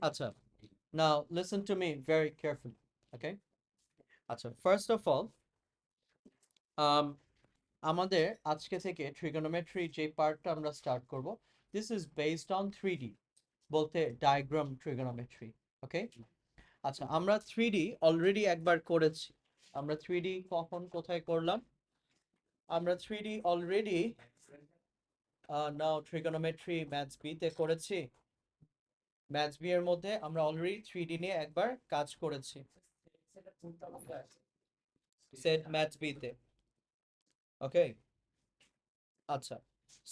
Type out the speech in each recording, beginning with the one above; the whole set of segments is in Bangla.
আচ্ছা, now listen to me very carefully, okay? আচ্ছা, first of all, um, আমাদের আজকে থেকে trigonometry যে পার্টটা আমরা স্টার্ট করব, this is based on 3D, বলতে diagram trigonometry, okay? আচ্ছা, আমরা 3D অলরেডি একবার করেছি। আমরা 3D কখন কোথায় করলাম? আমরা 3D অলরেডি নাও trigonometry ম্যাথস বি তে করেছি। ম্যাথস বি এর মধ্যে আমরা অলরেডি 3D নিয়ে একবার কাজ করেছি সেট ম্যাথস বি তে, ওকে? আচ্ছা,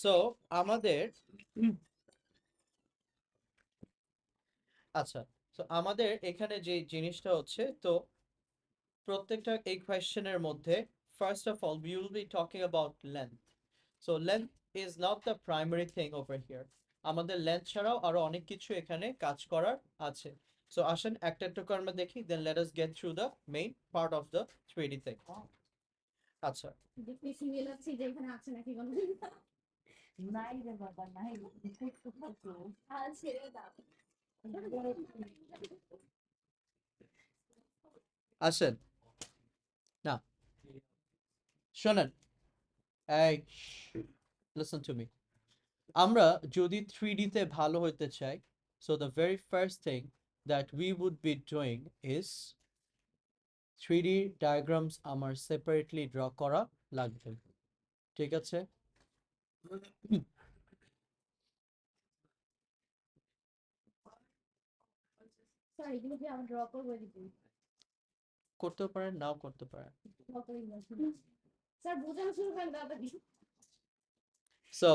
সো আমাদের আচ্ছা, সো আমাদের এখানে যে জিনিসটা হচ্ছে, তো প্রত্যেকটা এই কোয়েশ্চেনের মধ্যে first of all we will be talking about length. So length is not the primary thing over here. আমাদের লেন্থ ছাড়াও আরো অনেক কিছু এখানে কাজ করার আছে। সো আসেন একটা একটা করে আমরা দেখি, then let us get through the main part of the 3D thing. আচ্ছা, দেখতে সিঙ্গেল আছে যে এখানে আছে নাকি কোনো নাই রে বাবা নাই একটু থাকো আর ছেড়ে দাও আসেন না, শোনেন, এই listen to me. আমরা যদি 3D তে ভালো হইতে চাই, so the very first thing that we would be doing is 3D diagrams আমার separately draw করা লাগবে, ঠিক আছে? স্যার এগুলো কি আমি ড্র করবো দিদি করতেও পারেন, নাও করতে পারেন। ড্র করে দিন স্যার বোঝানো শুরু করেন তাড়াতাড়ি সো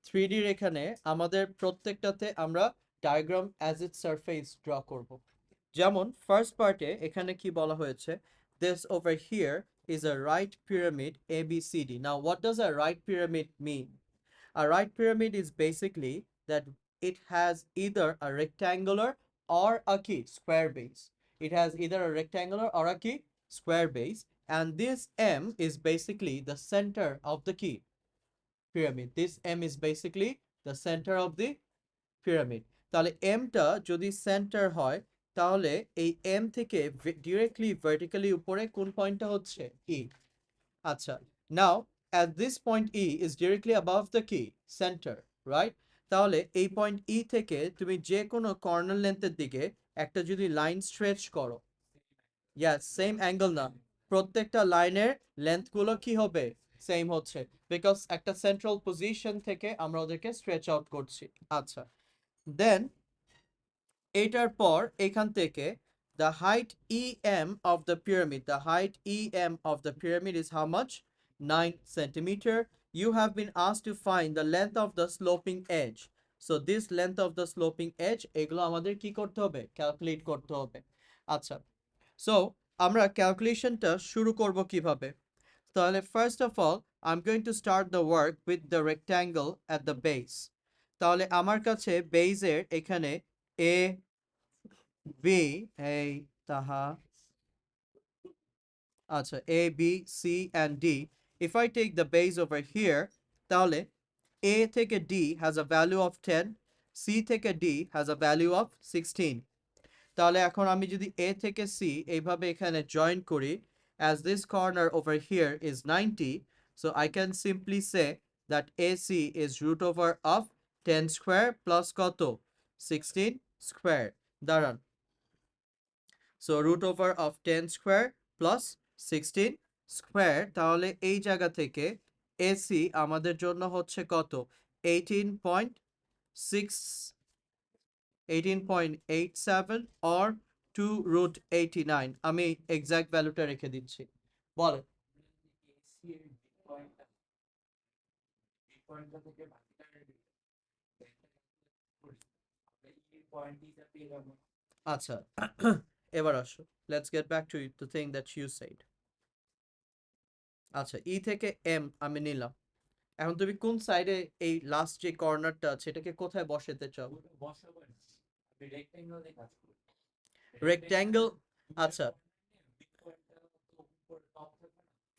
3D র এখানে আমাদের প্রত্যেকটাতে আমরা diagram as it surface draw করব। যেমন ফার্স্ট পার্টে এখানে কি বলা হয়েছে, this over here is a right pyramid ABCD. Now what does a right pyramid mean? A right pyramid is basically that it has either a rectangular or a key square base. It has either a rectangular or a key square base, and this M is basically the center of the key pyramid. This M is basically the center of the pyramid. তাহলে M টা যদি সেন্টার হয়, তাহলে এই M থেকে ডিরেক্টলি ভার্টিক্যালি উপরে কোন পয়েন্টটা হচ্ছে E। আচ্ছা, নাও at this point E is directly above the key center, right? তাহলে এই পয়েন্ট E থেকে তুমি যে কোনো কর্নার লেন্থের দিকে একটা যদি লাইন স্ট্রেচ করো, ইয়াস সেম অ্যাঙ্গেল না, প্রত্যেকটা লাইনের লেন্থ গুলো কি হবে, সেম হচ্ছে, বিকজ একটা সেন্ট্রাল পজিশন থেকে আমরা ওদেরকে স্ট্রেচ আউট করছি। আচ্ছা, দেন এটার পর এখান থেকে the height EM of the pyramid, the height EM of the pyramid is how much? 9 centimeter. You have been asked to find the length of the sloping edge. So this length of the sloping edge, এগুলো আমাদের কি করতে হবে, ক্যালকুলেট করতে হবে। আচ্ছা, সো আমরা ক্যালকুলেশনটা শুরু করব কিভাবে? তাহলে first of all I am going to start the work with the rectangle at the base. তাহলে আমার কাছে বেজের এখানে এ বি, এই তাহা, আচ্ছা, A B C and D, if I take the base over here, তাহলে এ থেকে D has a value of 10, C থেকে D has a value of 16। তাহলে এখন আমি যদি এ থেকে সি এইভাবে এখানে জয়েন করি, as this corner over here is 90, so I can simply say that AC is root over of 10 square plus কত, 16 square, দাঁড়ান, so root over of 10 square plus 16 square, তাহলে এই জায়গা থেকে AC আমাদের জন্য হচ্ছে কত, 18.6 18.87 or 2 root 89, আমি এক্সাক্ট ভ্যালুটা রেখে দিচ্ছি, বলেন। আচ্ছা, এবার আসো, let's get back to the thing that you said. আচ্ছা, ই থেকে এম আমি নিলাম, এখন তুমি কোন সাইডে এই লাস্ট যে কর্নারটা আছে এটাকে কোথায় বসাতে চাও? রেক্ট্যাঙ্গল, আচ্ছা,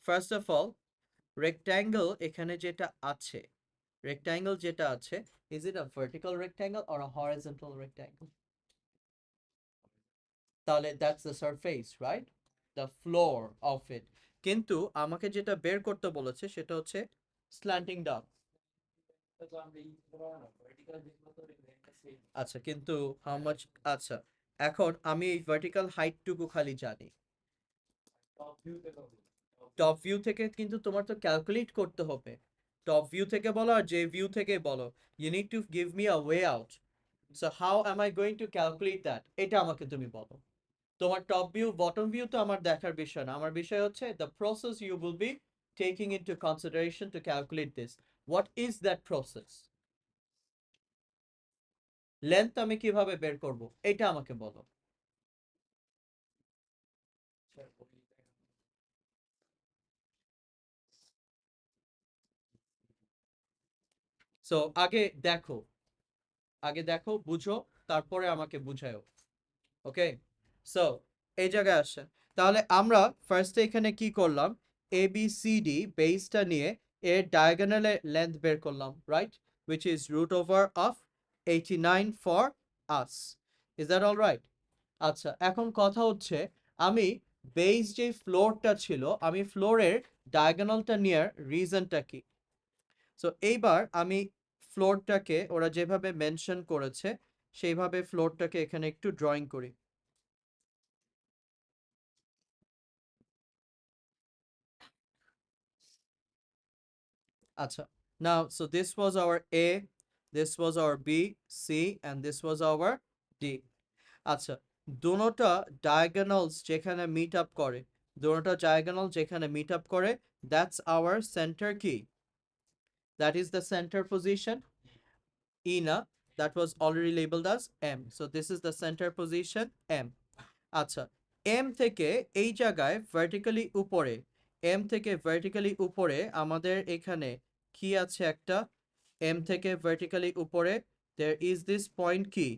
ফার্স্ট অফ অল রেক্ট্যাঙ্গল এখানে যেটা আছে, রেক্ট্যাঙ্গল যেটা আছে, is it a vertical rectangle or a horizontal rectangle? তাহলে that's the surface, right? The floor of it. কিন্তু আমাকে যেটা বের করতে বলেছে সেটা হচ্ছে স্ল্যান্টিং ডাউন। আচ্ছা, কিন্তু হাউ মাচ? আচ্ছা, এখন আমি এই ভার্টিক্যাল হাইটটুকু খালি জানি। টপ ভিউ থেকে কিন্তু তোমার তো ক্যালকুলেট করতে হবে। টপ ভিউ থেকে বলো আর যে ভিউ থেকে বলো, you need to give me a way out. So how am I going to calculate that, এটা আমাকে তুমি বলো। তোমার টপ ভিউ বটম ভিউ তো আমার দেখার বিষয় না, আমার বিষয় হচ্ছে the process you will be taking into consideration to calculate this. What is that process? Length আমি কিভাবে বের করব এটা আমাকে বলো। সো দেখো আগে দেখো, বুঝো, তারপরে আমাকে বুঝায়ও। ওকে, সো এই জায়গায় আসেন। তাহলে আমরা ফার্স্টে এখানে কি করলাম, এ বি সি ডি বেসটা নিয়ে এর ডায়াগোনালে লেন্থ বের করলাম, right? Which is root over of 89 for us. Is that all right? আচ্ছা, এখন কথা হচ্ছে আমি বেস যে ফ্লোরটা ছিল, আমি ফ্লোরের ডায়াগোনালটা নেওয়ার রিজনটা কি? সো এইবার আমি ফ্লোরটাকে ওরা যেভাবে মেনশন করেছে সেইভাবে ফ্লোরটাকে এখানে একটু ড্রয়িং করি। Acha. Now, so this was our A, this was our B, C, and this was our D. আচ্ছা, দোনোটা diagonals যেখানে meet up করে, দোনোটা diagonal যেখানে meet up করে, that's our center key. That is the center position. E না, that was already labeled as M. So this is the center position M. আচ্ছা, M থেকে এই জায়গায় ভার্টিক্যালি উপরে, M থেকে ভার্টিক্যালি উপরে আমাদের এখানে কি আছে একটা, M থেকে ভার্টিক্যালি উপরে there is this point key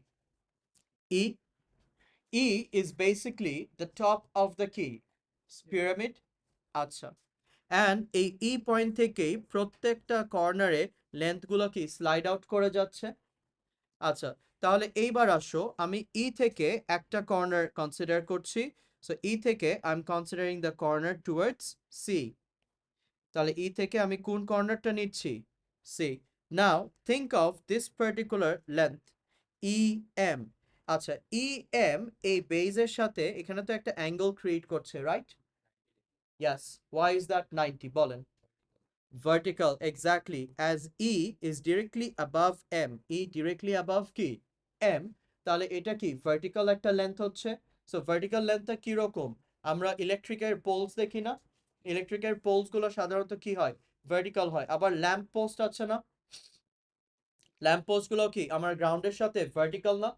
E. E is basically the top of the key pyramid. আচ্ছা, and এই E পয়েন্ট থেকেই প্রত্যেকটা কর্নারে লেন্থগুলো কি স্লাইড আউট করে যাচ্ছে। আচ্ছা, তাহলে এইবার আসো, আমি ই থেকে একটা কর্নার কনসিডার করছি। সো ই থেকে I am considering the corner towards C. তাহলে ই থেকে আমি কোন কর্নারটা নিচ্ছি? C. Now think of this particular length E M. আচ্ছা, ই এম এই বেজের সাথে এখানে তো একটা অ্যাঙ্গেল ক্রিয়েট করছে, right? Yes. Why is that 90 বলেন? Vertical, exactly, as E is directly above M. E directly above কি? M. তাহলে এটা কি ভার্টিক্যাল একটা লেন্থ হচ্ছে। সো ভার্টিক্যাল লেন্থটা কি রকম? আমরা ইলেকট্রিকের পোলস দেখি না, ইলেকট্রিকের পোলস গুলো সাধারণত কি হয়, ভার্টিক্যাল হয়। আবার ল্যাম্প পোস্ট আছে না, ল্যাম্প পোস্ট গুলো কি আমার গ্রাউন্ডের সাথে ভার্টিক্যাল না,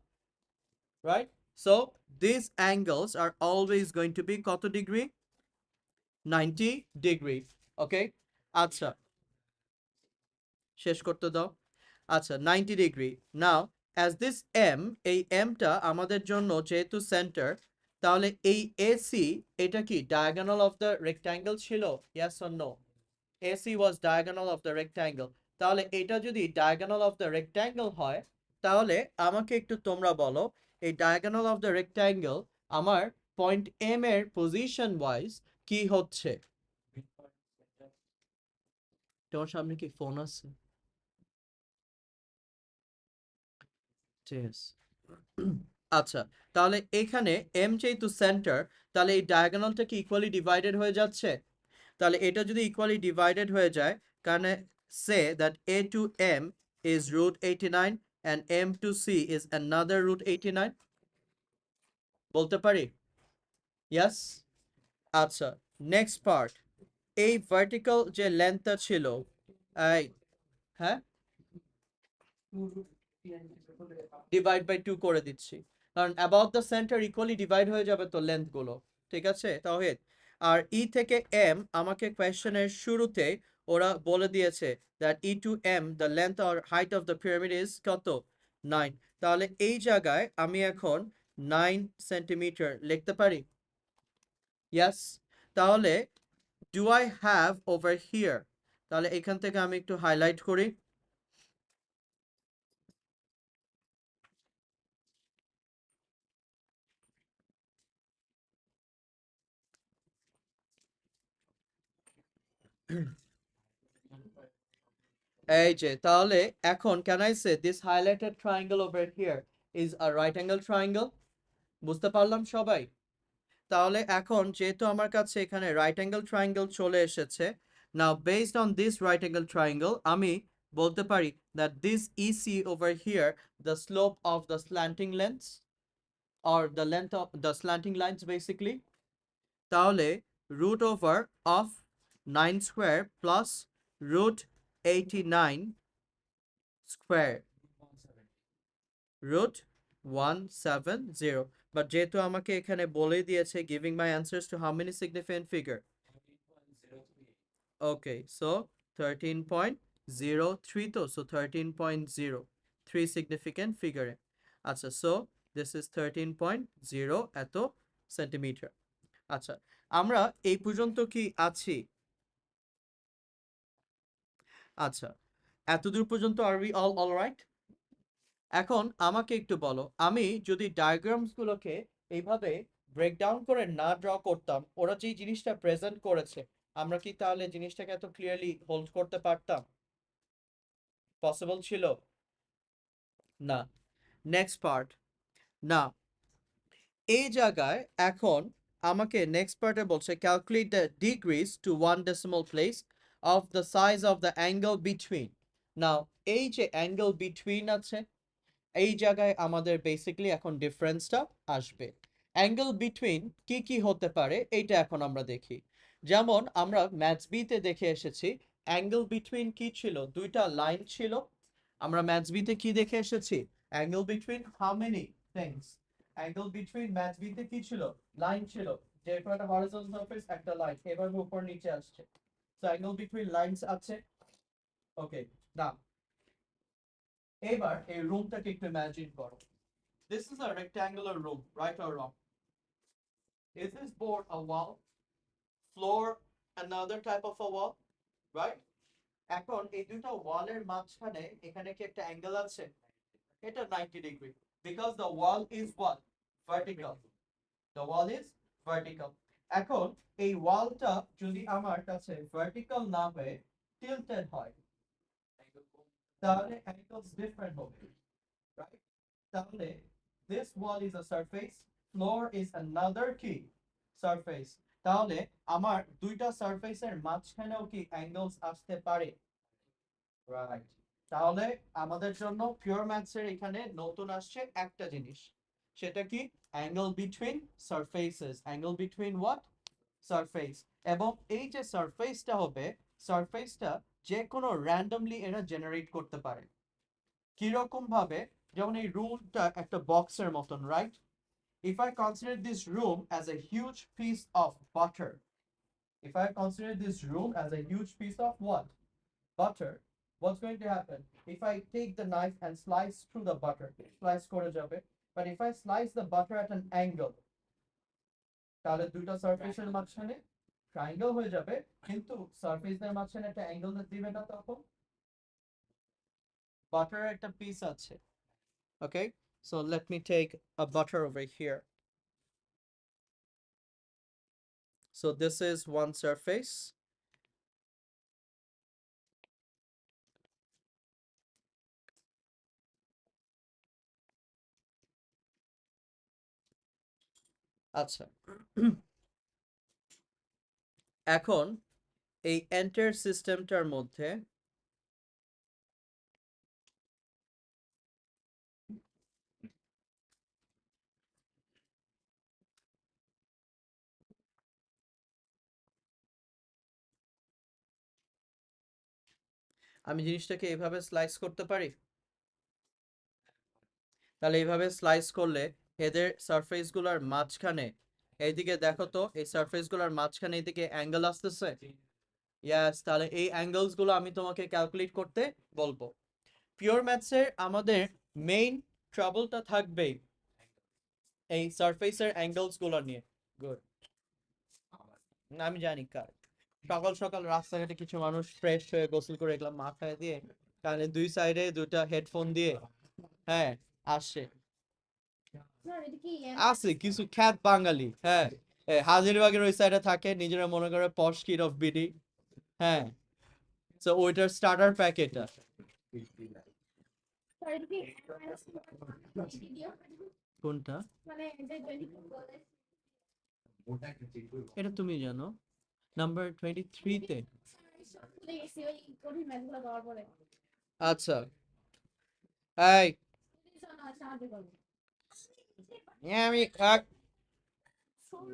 right? So this angles are always going to be কত ডিগ্রি? 90 ডিগ্রি। ওকে, আচ্ছা, শেষ করতে দাও। আচ্ছা, 90 degree. Now as this M, এই এমটা আমাদের জন্য যেহেতু সেন্টার, তাহলে এই এসি এটা কি ডায়াগোনাল অফ দ্য রেক্ট্যাঙ্গেল ছিল? Yes or no? AC was diagonal of the rectangle. তাহলে এটা যদি ডায়াগোনাল অফ দ্য রেক্ট্যাঙ্গেল হয়, তাহলে আমাকে একটু তোমরা বলো, এই ডায়াগোনাল অফ দ্য রেক্ট্যাঙ্গেল আমার পয়েন্ট এম এর পজিশন ওয়াইজ কি হচ্ছে? তোমার সামনে কি ফোন আছে? Yes. আচ্ছা, তাহলে এখানে এম যেহেতু সেন্টার, তাহলে এই ডায়াগোনালটা কি ইকুয়ালি ডিভাইডেড হয়ে যাচ্ছে? তাহলে এটা যদি ইকুয়ালি ডিভাইডেড হয়ে যায়, কারণ say that A to M is root 89 and m to c is another root 89, বলতে পারি? ইয়াস। আচ্ছা, নেক্সট পার্ট, এই ভার্টিক্যাল যে লেন্থটা ছিল, এই, হ্যাঁ, ডিভাইড বাই 2 করে দিচ্ছি, কারণ about the centre equally divide হয়ে যাবে তো লেন্থ গুলো, ঠিক আছে তাওহিদ? আর ই থেকে এম আমাকে কোয়েশ্চেনের শুরুতে ওরা বলে দিয়েছে that E to M the length or height of the pyramid is কত? 9। তাহলে এই জায়গায় আমি এখন 9 সেন্টিমিটার লিখতে পারি? ইয়াস। তাহলে do I have over here, তাহলে এখান থেকে আমি একটু হাইলাইট করি। এই যে তাহলে এখন can I say this highlighted triangle over here is a right angle triangle? বুঝতে পারলাম সবাই? তাহলে এখন যেহেতু আমার কাছে এখানে রাইট অ্যাঙ্গেল ট্রায়াঙ্গেল চলে এসেছে, now based on this right angle triangle আমি বলতে পারি that this EC over here the slope of the slanting lengths or the length of the slanting lines basically, তাহলে root over of 9 square plus root 89 square root 170, but যেহেতু আমাকে এখানে বলে দিয়েছে giving my answers to how many significant figure. Okay, so 13.03 তো, so 13.03 significant figure. আচ্ছা, so this is 13.0 এত সেন্টিমিটার। আচ্ছা, আমরা এই পর্যন্ত কি আছি? আচ্ছা, এতদূর পর্যন্ত are we all right? এখন আমাকে একটু বলো, আমি যদি ডায়াগ্রামস গুলোকে এইভাবে ব্রেকডাউন করে না ড্র করতাম, ওরা যে জিনিসটা প্রেজেন্ট করেছে, আমরা কি তাহলে জিনিসটাকে এত ক্লিয়ারলি হোল্ড করতে পারতাম? পসিবল ছিল না। নেক্সট পার্ট, না এই জায়গায় এখন আমাকে নেক্সট পার্টে বলছে calculate the degrees to 1 decimal place of the size of the angle between. Now এই যে অ্যাঙ্গেল বিটুইন আছে, এই জায়গায় আমাদের বেসিক্যালি এখন ডিফারেন্সটা আসবে। অ্যাঙ্গেল বিটুইন কি কি হতে পারে এইটা এখন আমরা দেখি। যেমন আমরা ম্যাথস বিতে দেখে এসেছি অ্যাঙ্গেল বিটুইন কি ছিল, দুইটা লাইন ছিল। আমরা ম্যাথস বিতে কি দেখে এসেছি, angle between how many things, angle between maths বিতে কি ছিল, লাইন ছিল, যে একটা হরিজন্টাল সারফেস একটা লাইন এভাবে উপর নিচে আসছে, সো অ্যাঙ্গেল বিটুইন লাইনস আছে। ওকে, না এবার এই রুমটাকে একটু ইমাজিন করো। This is a rectangular room, right or wrong? Is this board a wall? Floor another type of a wall, right? এখন এই দুটো ওয়ালের মাঝখানে এখানে কি একটা অ্যাঙ্গেল আছে? এটা 90 degree, because the wall is what? Vertical. The wall is vertical. এখন এই ওয়ালটা যদি আমার কাছে ভার্টিক্যাল না হয়ে tilted হয়, তাহলে অ্যাঙ্গেলস ডিফারেন্ট হবে, right? তাহলে this wall is a surface, floor is another কি surface, তাহলে আমার দুইটা সারফেসের মাঝখানেও কি অ্যাঙ্গেলস আসতে পারে, রাইট? তাহলে আমাদের জন্য পিওর ম্যাথস এর এখানে নতুন আসছে একটা জিনিস, সেটা কি angle between surfaces, angle between what, surface. এবং এই যে সারফেসটা হবে, সারফেসটা যে কোনো র্যান্ডমলি এরা জেনারেট করতে পারে। কিরকম ভাবে, যেমন এই রুমটা একটা বক্সের মতন, right? If I consider this room as a huge piece of butter, if I consider this room as a huge piece of what? Butter, what's going to happen? If I take the knife and slice through the butter, slice করে যাবে, but if I slice the butter at an angle, তাহলে দুটো সারফেসের মাঝখানে ট্রায়াঙ্গেল হয়ে যাবে, কিন্তু সারফেসের মাঝখানে একটা অ্যাঙ্গেল দিবে না তখন, বাটার একটা পিস আছে। Okay, so let me take a butter over here. So this is one surface. আচ্ছা, এখন এই এন্টার সিস্টেমটার মধ্যে আমি জিনিসটাকে এভাবে স্লাইস করতে পারি। তাহলে এইভাবে স্লাইস করলে এদের সারফেসগুলোর মাঝখানে, এইদিকে দেখো তো, এই সারফেসগুলোর মাঝখানে এইদিকে অ্যাঙ্গেল আসতেছে। ইয়াস, তাহলে এই অ্যাঙ্গেলস গুলো আমি তোমাকে ক্যালকুলেট করতে বলবো। পিওর ম্যাথসের আমাদের মেইন ট্রাবলটা থাকবে এই সারফেসের অ্যাঙ্গেলস গুলো নিয়ে। গুড, আমি জানি কার সকাল সকাল রাস্তাঘাটে কিছু মানুষ ফ্রেশ হয়ে গোসল করে এগুলো মাথায় দিয়ে, কারণ দুই সাইডে দুইটা হেডফোন দিয়ে, হ্যাঁ আসছে, স্যার এটা কি আছে কিছু খ্যাত বাঙালি, হ্যাঁ হাজিরবাগের ওই সাইডে থাকে, নিজেরা মনে করে পশ কিড অফ বিডি, হ্যাঁ, সো ওইটার স্টার্টার প্যাক এটা। Sorry, repeat. Video? কোনটা? মানে যে 24 বলে। এটা তুমি জানো, নাম্বার 23 তে। ভুলে গেছি ওই কঠিন ম্যাথগুলো দেওয়ার পরে। আচ্ছা, এই Please, সাহায্য করো। আমি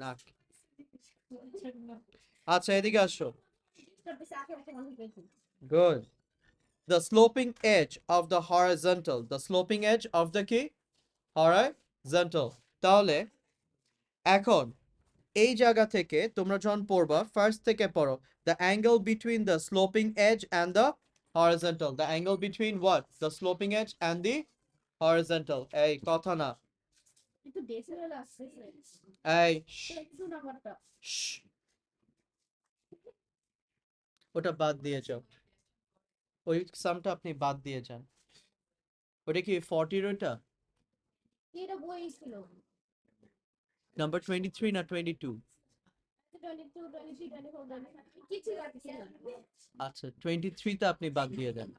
না, আচ্ছা এদিকে আসো। করতেছে আগে একটা মানুষ পেয়েছি। Good. The sloping edge of the horizontal. The sloping edge of the কি? Horizontal. তাহলে এখন এই জায়গা থেকে তোমরা যখন পড়বা, ফার্স্ট থেকে পড়ো, the angle between the sloping edge and the horizontal. The angle between what? The sloping edge and the horizontal. এই কথা না, একটু ডেসিবেল আসছে। এই একটু নাম্বারটা। shh, ওটা বাদ দিয়ে যাও, ওই সামটা আপনি বাদ দিয়ে যান। ওটা কি 40 ওটা এটা বই ছিল। নাম্বার 23 না 22? 22, 23, 24, 25 কিছু লাগছে না। আচ্ছা 23 তে আপনি বাদ দিয়ে দেন।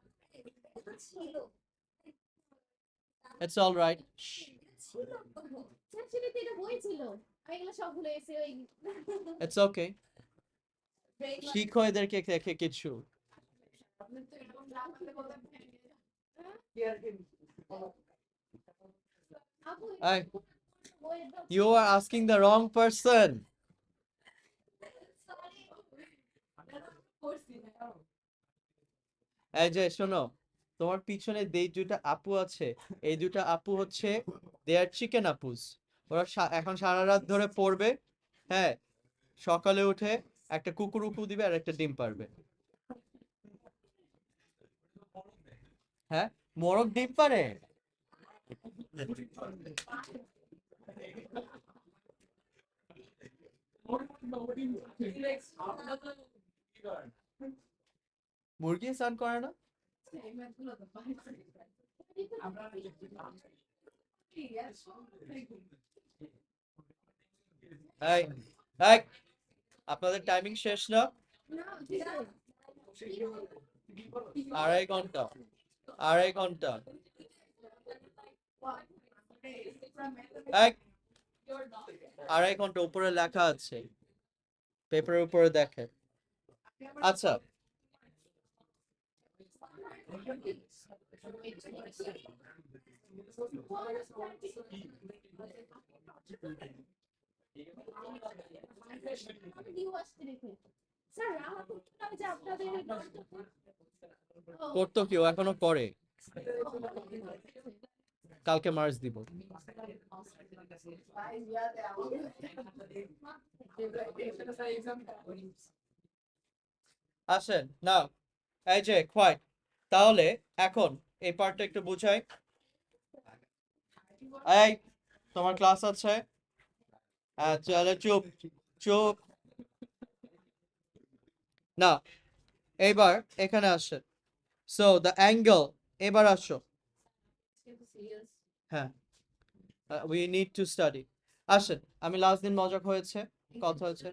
ছিল। It's all right. ছিল। অ্যাকচুয়ালি এটা বই ছিল। আমি এগুলো সব ভুলে গেছি ওই। It's okay. শিখো এদেরকে দেখে কিছু। আপু Hey, বইয়ের দাও। you are asking the wrong person. এই যে শোনো, তোমার পিছনে যে দুটা আপু আছে, এই দুটা আপু হচ্ছে দে আর চিকেন আপুস। ওরা এখন সারা রাত ধরে পড়বে, হ্যাঁ, সকালে উঠে একটা কুকুর উপু দিবে আর একটা ডিম পারবে। হ্যাঁ, মোরগ ডিম পারে? মুরগি স্নান করে না? এই এই, আপনাদের টাইমিং শেষ না? না, ঠিক আছে। 2.5 ঘন্টা, 2.5 ঘন্টা। এই 2.5 ঘন্টা উপরে লেখা আছে, পেপারের উপরে দেখেন। আচ্ছা, স্যার আমার তো মনে হয় যে আপনাদের করতো কেউ এখনো করে, কালকে মার্চ দিব। আসেন না, এই যে কোয়াইট, তাহলে এখন এই পার্টটা একটু বুঝাই। এই তোমার ক্লাস আছে? চলে চুপ চুপ। না, এবার এখানে আসেন। সো দ্য অ্যাঙ্গেল, এবার আসো। হ্যাঁ, উই নিড টু স্টাডি। আসেন, আমি লাস্ট দিন মজা হয়েছে, কথা হয়েছে।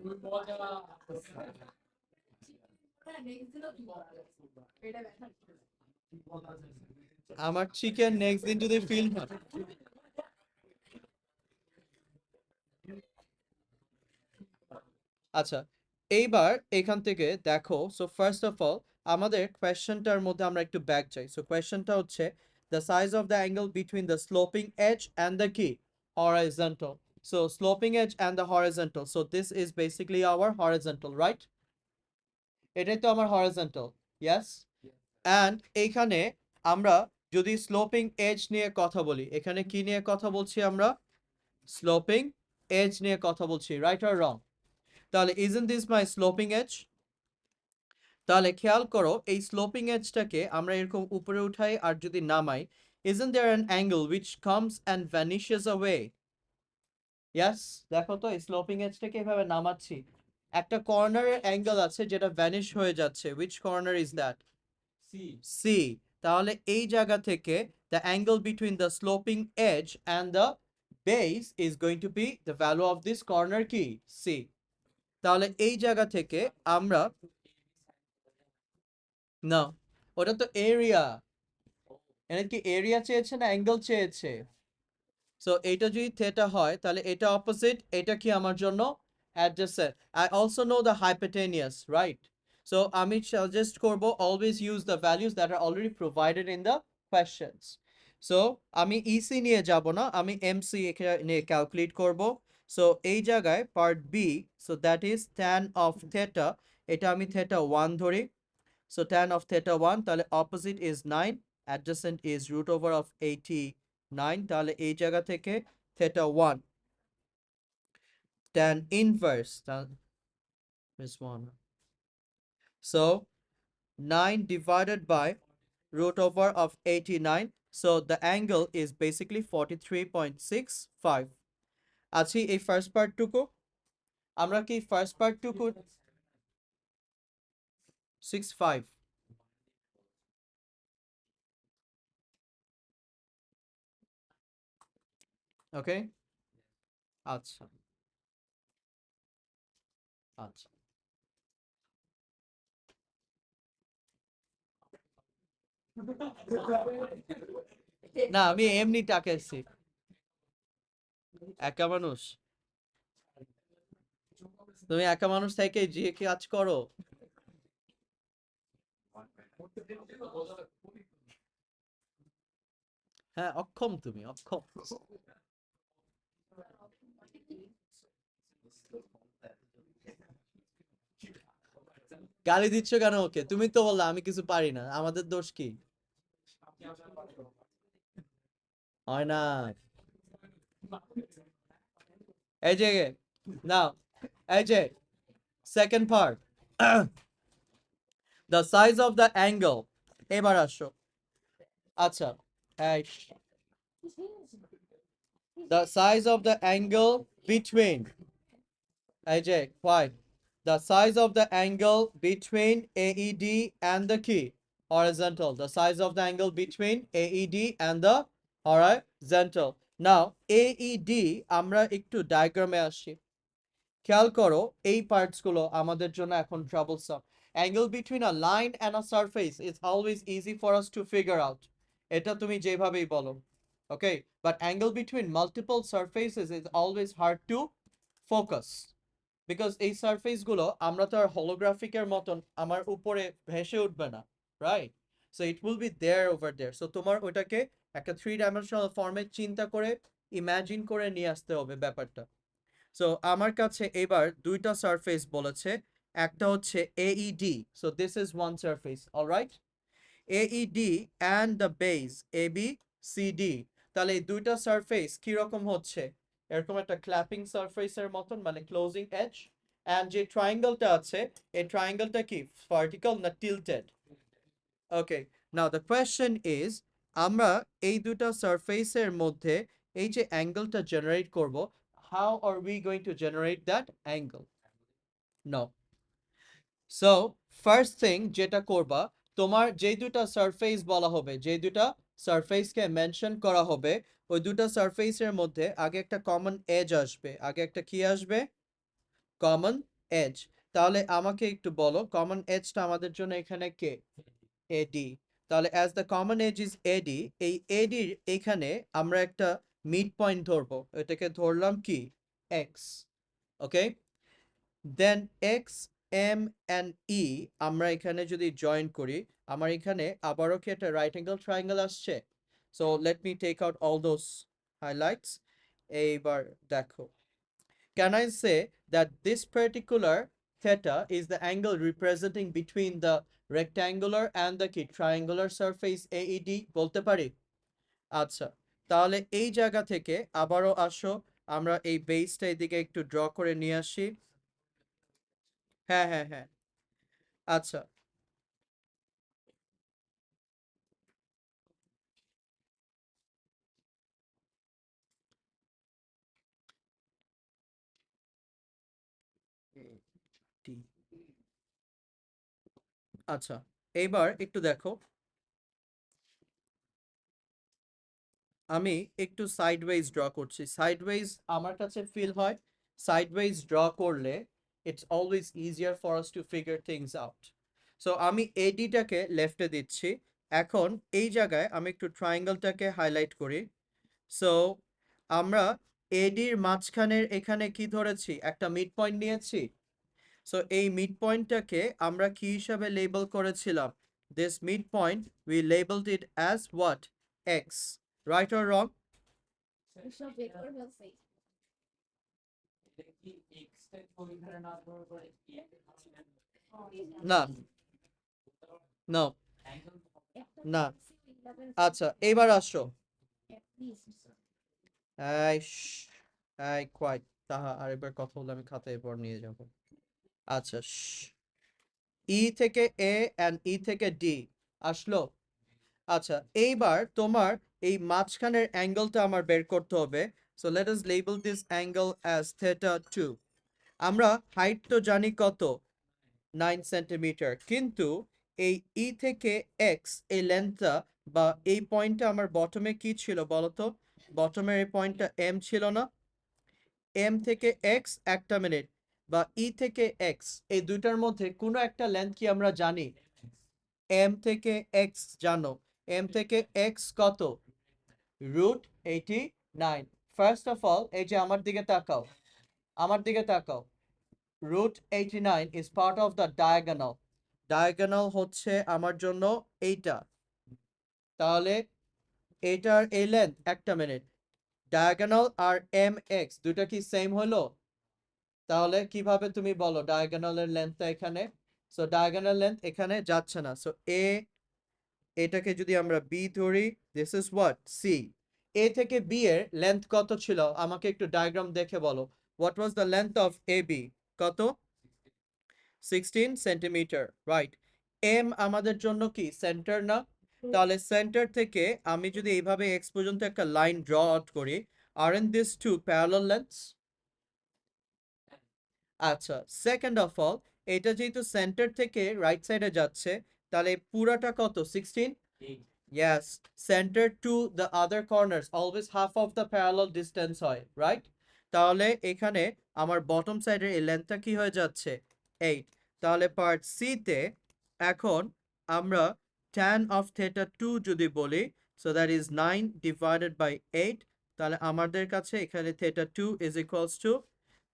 আমার চিকেন নেক্সট দিন যদি ফিল হয়। আচ্ছা, এইবার এখান থেকে দেখো, সো ফার্স্ট অফ অল আমাদের কোয়েশ্চেনটার মধ্যে আমরা একটু ব্যাক যাই। সো কোয়েশ্চেনটা হচ্ছে the size of the angle between the sloping edge and the কি horizontal. So sloping edge and the horizontal. So this is basically our horizontal, right? এটাই তো আমার horizontal. Yes? And এইখানে আমরা যদি স্লোপিং এজ নিয়ে কথা বলি, এখানে কি নিয়ে কথা বলছি আমরা? স্লোপিং এজ নিয়ে কথা বলছি, রাইট অর রং? তাহলে isn't this my sloping edge? তাহলে খেয়াল করো, এই স্লোপিং এজটাকে আমরা এরকম উপরে উঠাই আর যদি নামাই, isn't there an angle which comes and vanishes away? Yes, দেখো তো এই স্লোপিং এজটাকে এভাবে নামাচ্ছি, একটা কর্নারের অ্যাঙ্গেল আছে যেটা ভ্যানিশ হয়ে যাচ্ছে। which corner is that? C. তাহলে এই জায়গা থেকে the angle between the sloping edge and the base is going to be the value of this corner কি C. তাহলে এই জায়গা থেকে আমরা না, ওটা তো এরিয়া। এখানে কি এরিয়া চেয়েছে না অ্যাঙ্গেল চেয়েছে? সো এটা যদি থেটা হয় তাহলে এটা অপোজিট, এটা কি আমার জন্য adjacent. I also know the hypotenuse, right? So আমি সাজেস্ট করব always use the values that are already provided in the questions. So আমি ইসি নিয়ে যাব না, আমি এমসি এখানে ক্যালকুলেট করব। সো এই জায়গায় part B, so that is tan of theta, এটা আমি থেটা 1 ধরি। So tan of theta 1 তাহলে opposite is 9, adjacent is root over of 89, তাহলে এই জায়গা থেকে theta 1 tan inverse is 1. So 9 divided by root over of 89, so the angle is basically 43.65. আছি এই ফার্স্ট পার্টটুকু, আমরা কি ফার্স্ট পার্টটুকু 65, ওকে? আচ্ছা আচ্ছা, না আমি এমনি টাকাইছি, একা মানুষ, তুমি একা মানুষ থেকে যে কাজ করো। হ্যাঁ, অক্ষম, তুমি অক্ষম। গালি দিচ্ছ কেন ওকে? তুমি তো বললা আমি কিছু পারি না, আমাদের দোষ কি? হয় না, এই যে নাও, এই যে second part, the size of the angle. এবার আসো, আচ্ছা, এই the size of the angle between, এই যে why, the size of the angle between AED and the key horizontal, the size of the angle between AED and the horizontal. Now AED আমরা একটু ডায়াগ্রামে আসি, খেয়াল করো এই পার্টস গুলো আমাদের জন্য এখন troublesome. Angle between a line and a surface is always easy for us to figure out, এটা তুমি যেভাবেই বলো, okay, but angle between multiple surfaces is always hard to focus, because এই সারফেস গুলো আমরা তো আর হলোগ্রাফিকের মতন আমার উপরে ভেসে উঠবে না, right? So it will be there over there, so তোমার ওটাকে একটা 3 ডাইমেনশনাল ফর্মে চিন্তা করে ইমাজিন করে নিয়ে আসতে হবে ব্যাপারটা। সো আমার কাছে এবার দুইটা সারফেস বলেছে, একটা হচ্ছে AED, so this is one surface, alright? AED and the base ABCD, তাহলে এই দুইটা সারফেস কি রকম হচ্ছে? এরকম একটা ক্ল্যাপিং সারফেসের মতন, মানে ক্লোজিং এজ। এন্ড যে ট্রায়াঙ্গেলটা আছে, এই ট্রায়াঙ্গেলটা কি ভার্টিক্যাল না tilted? Okay, now the question is, আমরা এই দুটো সারফেসের মধ্যে এই যে অ্যাঙ্গেলটা জেনারেট করব, how are we going to generate that angle? No, so first thing যেটা করবা, তোমার যেই দুটা সারফেস বলা হবে, যেই দুটা সারফেসকে মেনশন করা হবে, ওই দুটা সারফেসের মধ্যে আগে একটা কমন এজ আসবে, আগে একটা কি আসবে? Common edge. তাহলে আমাকে একটু বলো কমন এজটা আমাদের জন্য এখানে কে? এডি। তাহলে as the common edge is AD, এই এডির এখানে আমরা একটা মিড পয়েন্ট ধরবো, এটাকে ধরলাম কি? X, okay? Then X, M and E আমরা এখানে যদি জয়েন করি, আমার এখানে আবারও কি একটা রাইট অ্যাঙ্গেল ট্রায়াঙ্গেল আসছে। So let me take out all those highlights. এইবার দেখো, can I say that this particular theta is the angle representing between the rectangular and the কি triangular surface AED, বলতে পারি? আচ্ছা, তাহলে এই জায়গা থেকে আবারও আসো, আমরা এই বেসটা এদিকে একটু ড্র করে নিয়ে আসি। হ্যাঁ হ্যাঁ হ্যাঁ, আচ্ছা, আচ্ছা, এইবার একটু দেখো, আমি একটু সাইডওয়েজ ড্র করছি। সাইডওয়েজ আমার কাছে ফিল হয়, সাইডওয়েজ ড্র করলে it's always easier for us to figure things out. So আমি এডিটাকে লেফটে দিচ্ছি। এখন এই জায়গায় আমি একটু ট্রায়াঙ্গেলটাকে হাইলাইট করি। সো আমরা এডির মাঝখানের এখানে কি ধরেছি? একটা মিড পয়েন্ট নিয়েছি। সো এই মিড পয়েন্টটাকে আমরা কি হিসাবে লেবেল করেছিলাম? This mid point we labelled it as what? X. Right or wrong? সব বের করে ফেলছি না, নো, না। আচ্ছা, এইবার আসো। এই কোয়াইট। তাহা আরেকবার কথা বলে আমি খাতায় পর নিয়ে যাব। আচ্ছা, ই থেকে এ অ্যান্ড ই থেকে ডি আসলো। আচ্ছা, এইবার তোমার এই মাঝখানের অ্যাঙ্গেলটা আমার বের করতে হবে। So let us label this angle as theta 2। আমরা হাইট তো জানি কত? 9 সেন্টিমিটার। কিন্তু এই ই থেকে এক্স এই লেন্থটা বা এই পয়েন্টটা আমার বটমে কি ছিল বলো তো? বটমের এই পয়েন্টটা এম ছিল না? এম থেকে এক্স, একটা মিনিট, বা ই থেকে এক্স, এই দুইটার মধ্যে কোনো একটা লেন্থ কি আমরা জানি? এম থেকে এক্স জানো? এম থেকে এক্স কত? √89। ফার্স্ট অফ অল এই যে আমার দিকে তাকাও, আমার দিকে তাকাও। √89 is part of the diagonal. Diagonal হচ্ছে আমার জন্য এইটা। তাহলে এইটার এই লেন্থ, একটা মিনিট, ডায়াগোনাল আর এম এক্স দুটা কি সেম হলো? তাহলে কিভাবে তুমি বলো ডায়াগোনালের লেন্থটা এখানে? সো ডায়াগোনাল লেন্থ এখানে যাচ্ছে না। সো এটাকে যদি আমরা বি ধরি, দিস ইজ হোয়াট? সি। এ থেকে বি এর লেন্থ কত ছিল? আমাকে একটু ডায়াগ্রাম দেখে বলো। What was the length of A B? কত? 16 সেন্টিমিটার, রাইট। এম আমাদের জন্য কি সেন্টার না? তাহলে সেন্টার থেকে আমি যদি এইভাবে এক্স পর্যন্ত একটা লাইন ড্র আউট করি, aren't these two parallel lengths? আচ্ছা, সেকেন্ড অফ অল, এটা যেহেতু সেন্টার থেকে রাইট সাইডে যাচ্ছে, তাহলে পুরাটা কত? 16? Yes, center to the other corners always half of the parallel distance হয়, right? তাহলে এখানে আমার বটম সাইডের এই লেন্থটা কি হয়ে যাচ্ছে? 8। তাহলে পার্ট সি তে এখন আমরা tan of theta 2 যদি বলি, so that is 9 divided by 8, তাহলে আমাদের কাছে এখানে theta 2 is equals to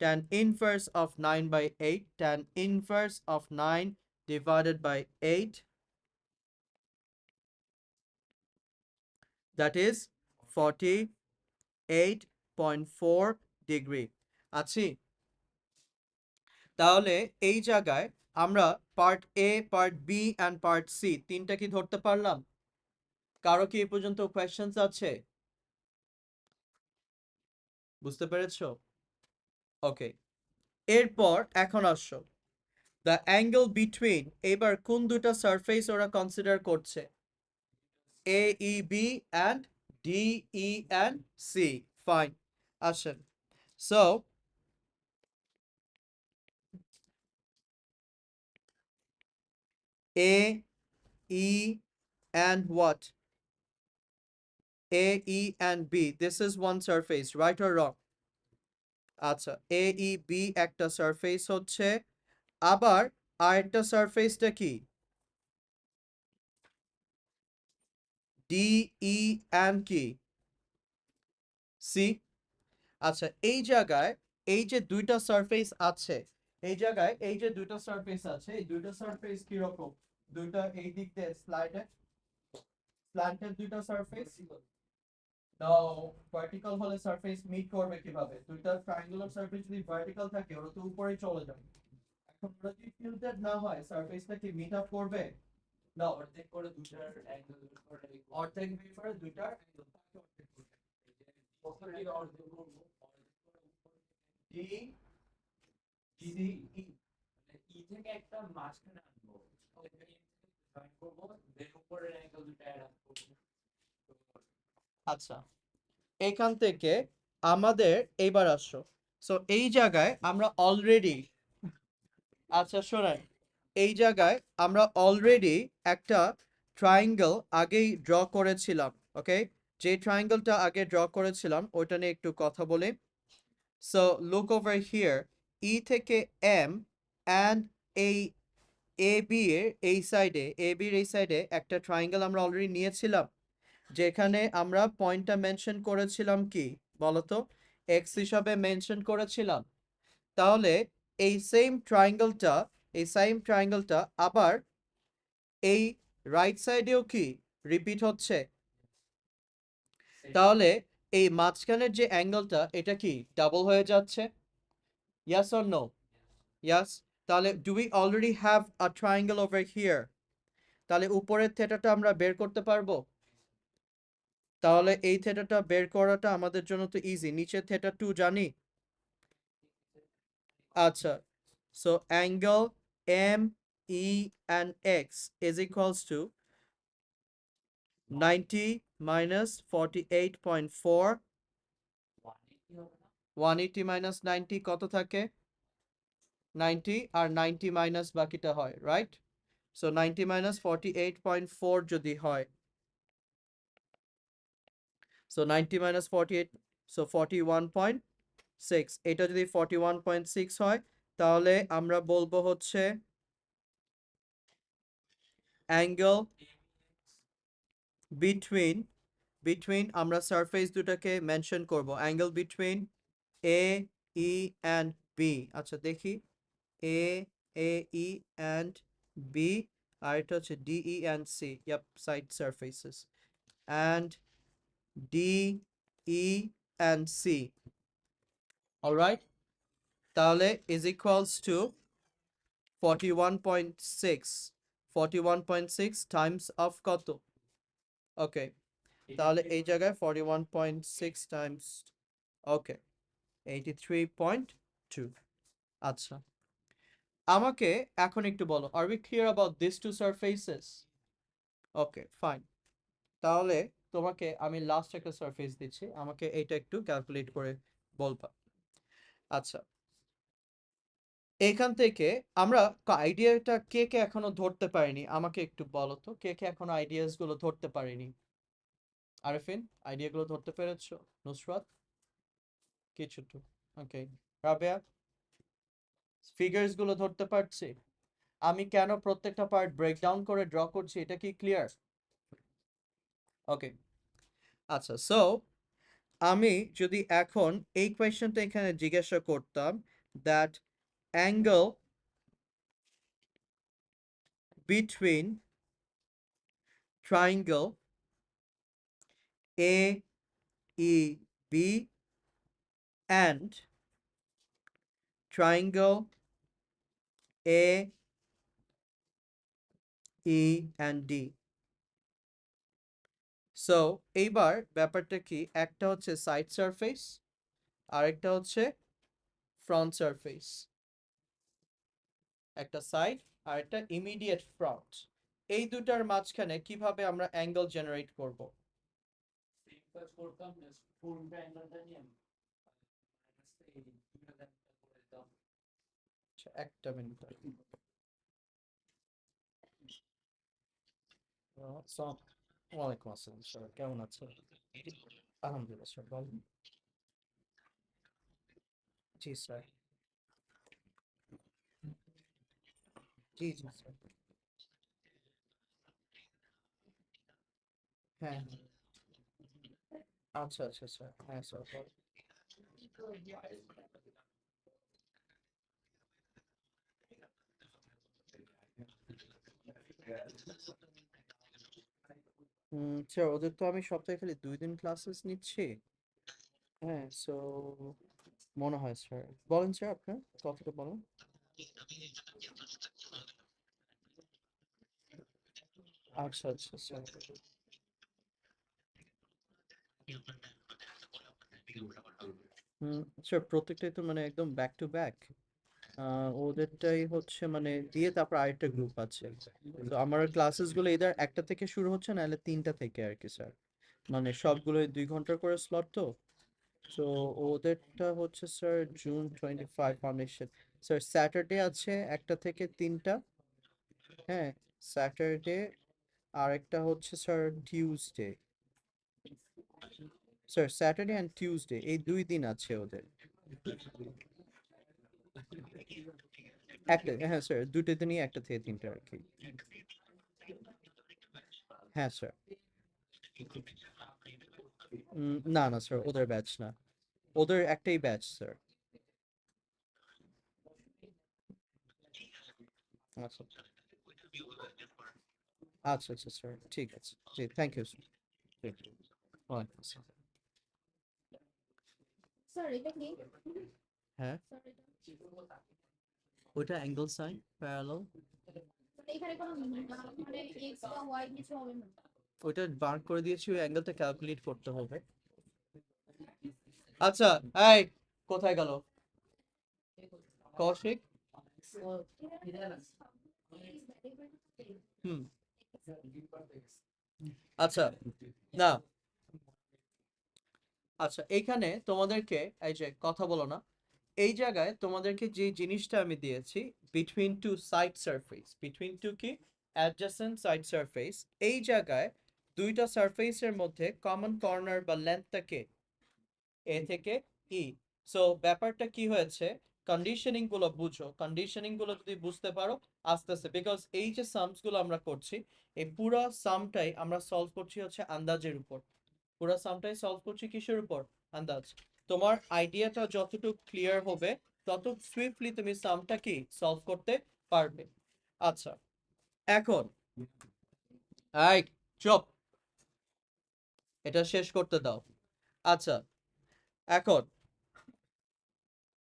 tan inverse of 9 by 8, tan inverse of 9 divided by 8, that is 48.4 degree. আছি? তাহলে এই জায়গায় আমরা part A, part B and part C তিনটা কি ধরতে পারলাম? কারো কি এই পর্যন্ত কোয়েশ্চেন্স আছে? বুঝতে পেরেছো? ওকে, এরপর এখন আসো দ্য অ্যাঙ্গেল বিটুইন। এবার কোন দুটা সারফেস ওরা কনসিডার করছে? A E B and D E and C. Fine, আসেন। So A E and what? A, E and B. This is one surface, right or wrong? আচ্ছা, A, E, B একটা সারফেস হচ্ছে। আবার আরেকটা সারফেসটা কি? D, E and কি? C। আচ্ছা, এই জায়গায় এই যে দুইটা সারফেস আছে, এই জায়গায় এই যে দুইটা সারফেস আছে, এই দুইটা সারফেস কি রকম? দুইটা এই দিক দিয়ে স্ল্যান্টেড দুইটা সারফেস। নাও ভার্টিক্যাল হলে সারফেস মিট করবে কিভাবে? দুইটা ট্রায়াঙ্গুলার সারফেস যদি ভার্টিক্যাল থাকে ওরা তো উপরে চলে যাবে। এখন ওরা যদি টিলটেড না হয় সারফেসটা কি মিট আপ করবে? না, অর্ধেক করে দুইটার অ্যাঙ্গেল করে, অর্ধেক বের করে দুইটার অ্যাঙ্গেল তাকে অর্ধেক করবে। প্রথমে অর্ধেক করব, ডি ডি ই, মানে ই থেকে একটা মাঝখানে আনবো, জয়েন করব, দেন উপরের অ্যাঙ্গেল দুইটা অ্যাড আপ করব। আচ্ছা, এখান থেকে আমাদের এইবার আসো। সো এই জায়গায় আমরা অলরেডি, আচ্ছা শোনেন, এই জায়গায় আমরা অলরেডি একটা ট্রায়াঙ্গেল আগেই ড্র করেছিলাম। ওকে, যে ট্রায়াঙ্গেলটা আগে ড্র করেছিলাম ওইটা নিয়ে একটু কথা বলি। সো লুক ওভার হিয়ার, ই থেকে এম অ্যান্ড এই এ বি এর এই সাইডে, এ বির এই সাইডে একটা ট্রায়াঙ্গেল আমরা অলরেডি নিয়েছিলাম, যেখানে আমরা পয়েন্টটা মেনশন করেছিলাম কি বলতো, এক্স হিসাবে মেনশন করেছিলাম। তাহলে এই সেম ট্রায়াঙ্গেলটা আবার এই রাইট সাইডেও কি রিপিট হচ্ছে। তাহলে এই মাঝখানের যে অ্যাঙ্গেলটা এটা কি ডাবল হয়ে যাচ্ছে? ইয়াস অর নো? ইয়াস। তাহলে do we already have a triangle over here? তাহলে উপরের থেটাটা আমরা বের করতে পারবো। তাহলে এই থেটাটা বের করাটা আমাদের জন্য তো ইজি, নিচের থেটা 2 জানি। আচ্ছা, so angle M E and X is equals to 90 minus 48.4, 180 minus 90 কত থাকে? 90, আর 90 মাইনাস বাকিটা হয়, রাইট? সো 90 minus 48.4 যদি হয়, সো 90 minus 48, সো 41.6, এটা যদি 41.6 হয় তাহলে আমরা বলবো হচ্ছে অ্যাঙ্গেল বিটুইন আমরা সারফেস দুটাকে মেনশন করব, angle between A E and B. আচ্ছা দেখি, এ ই অ্যান্ড বি, আর এটা হচ্ছে D E and C, yup, side surfaces, and D E and C, alright? তাহলে is equals to 41.6 times of কত? ওকে, তাহলে এই জায়গায় 41.6 টাইমস, ওকে, 83.2। আচ্ছা, আমাকে এখন একটু বলো, are we clear about this two surfaces? Okay fine. তাহলে তোমাকে আমি লাস্ট একটা সারফেস দিচ্ছি, আমাকে এইটা একটু ক্যালকুলেট করে বলবা। আচ্ছা, এখান থেকে আমরা আইডিয়াটা কে কে এখনো ধরতে পারিনি আমাকে একটু বলো তো, কে কে এখনো আইডিয়াস গুলো ধরতে পারিনি? আরেফিন, আইডিয়াগুলো ধরতে পেরেছো? নুসরাত কিছু তো, ওকে। রাবেয়া, ফিগার্স গুলো ধরতে পারছি? আমি কেন প্রত্যেকটা পার্ট ব্রেকডাউন করে ড্র করছি এটা কি ক্লিয়ার? ওকে, আচ্ছা, সো আমি যদি এখন এই কোয়েশ্চেনটা এখানে জিজ্ঞাসা করতাম, that angle between triangle A E B and triangle A E and D. সো এইবার ব্যাপারটা কি, একটা হচ্ছে সাইড সারফেস আর একটা হচ্ছে ফ্রন্ট সারফেস, একটা সাইড আর একটা ইমিডিয়েট ফ্রন্ট, এই দুটার মাঝখানে কিভাবে আমরা অ্যাঙ্গেল জেনারেট করব? আচ্ছা, একটা মিনিট। ওয়ালাইকুম আসসালাম স্যার, কেমন আছেন? আলহামদুলিল্লাহ স্যার, বলেন। জি স্যার। জি জি স্যার। হ্যাঁ, আচ্ছা আচ্ছা স্যার, হ্যাঁ স্যার বলেন। স্যার ওদের তো আমি সপ্তাহে খালি 2 দিন ক্লাসেস নিচ্ছি। হ্যাঁ, সো মনে হয় স্যার। বলেন স্যার, আপনার কথাটা বলেন। আচ্ছা আচ্ছা স্যার। স্যার প্রত্যেকটাই তো মানে একদম ব্যাক টু ব্যাক, ওদেরটাই হচ্ছে মানে দিয়ে তারপর আরেকটা গ্রুপ আছে। তো আমার ক্লাসেস গুলো এদের একটা থেকে শুরু হচ্ছে, নাহলে 3টা থেকে আর কি স্যার, মানে সবগুলোই 2 ঘন্টার করে স্লট তো। তো ওদেরটা হচ্ছে sir June 25 foundation, sir Saturday আছে 1টা থেকে 3টা। হ্যাঁ, স্যাটারডে, আর একটা হচ্ছে sir Tuesday. Sir Saturday and Tuesday এই 2 দিন আছে ওদের। একটা, হ্যাঁ স্যার, দুটোতে নিয়ে একটা থেকে তিনটা আর কি। হ্যাঁ স্যার। না না স্যার, ওদের ব্যাচ না, ওদের একটাই ব্যাচ স্যার। আচ্ছা আচ্ছা আচ্ছা স্যার, ঠিক আছে, জি থ্যাংক ইউ স্যার। ওয়ালাইকুম আসসালাম। স্যার এটা কি হ্যাঁ, স্যার এটা ওইটা অ্যাঙ্গেল সাইন প্যারালাল। মানে এখানে কোনো মানে এক্স বা ওয়াই কিছু হবে না? ওইটা বার করে দিয়েছি, ওই অ্যাঙ্গেলটা ক্যালকুলেট করতে হবে। আচ্ছা, এই কোথায় গেল কৌশিক? হুম। আচ্ছা, না, আচ্ছা এইখানে তোমাদেরকে, এই যে কথা বলো না, এই জায়গায় তোমাদেরকে যে জিনিসটা আমি দিয়েছি, between two side surface, between two কি অ্যাডজাসেন্ট সাইড সারফেস, এই জায়গায় দুইটা সারফেসের মধ্যে কমন কর্নার বা লেন্থটাকে এ থেকে ই। সো ব্যাপারটা কি হয়েছে, কন্ডিশনিং গুলো বুঝো, কন্ডিশনিং গুলো যদি বুঝতে পারো আস্তে আস্তে, বিকজ এই যে সামস গুলো আমরা করছি, এই পুরো সামটাই আমরা সলভ করছি হচ্ছে আন্দাজের উপর, পুরো সামটাই সলভ করছি কিসের উপর, আন্দাজ। তোমার আইডিয়াটা যতটুকু ক্লিয়ার হবে তত সুইফটলি তুমি সামটা কি সলভ করতে পারবে। আচ্ছা, এখন এই চুপ, এটা শেষ করতে দাও। আচ্ছা, এখন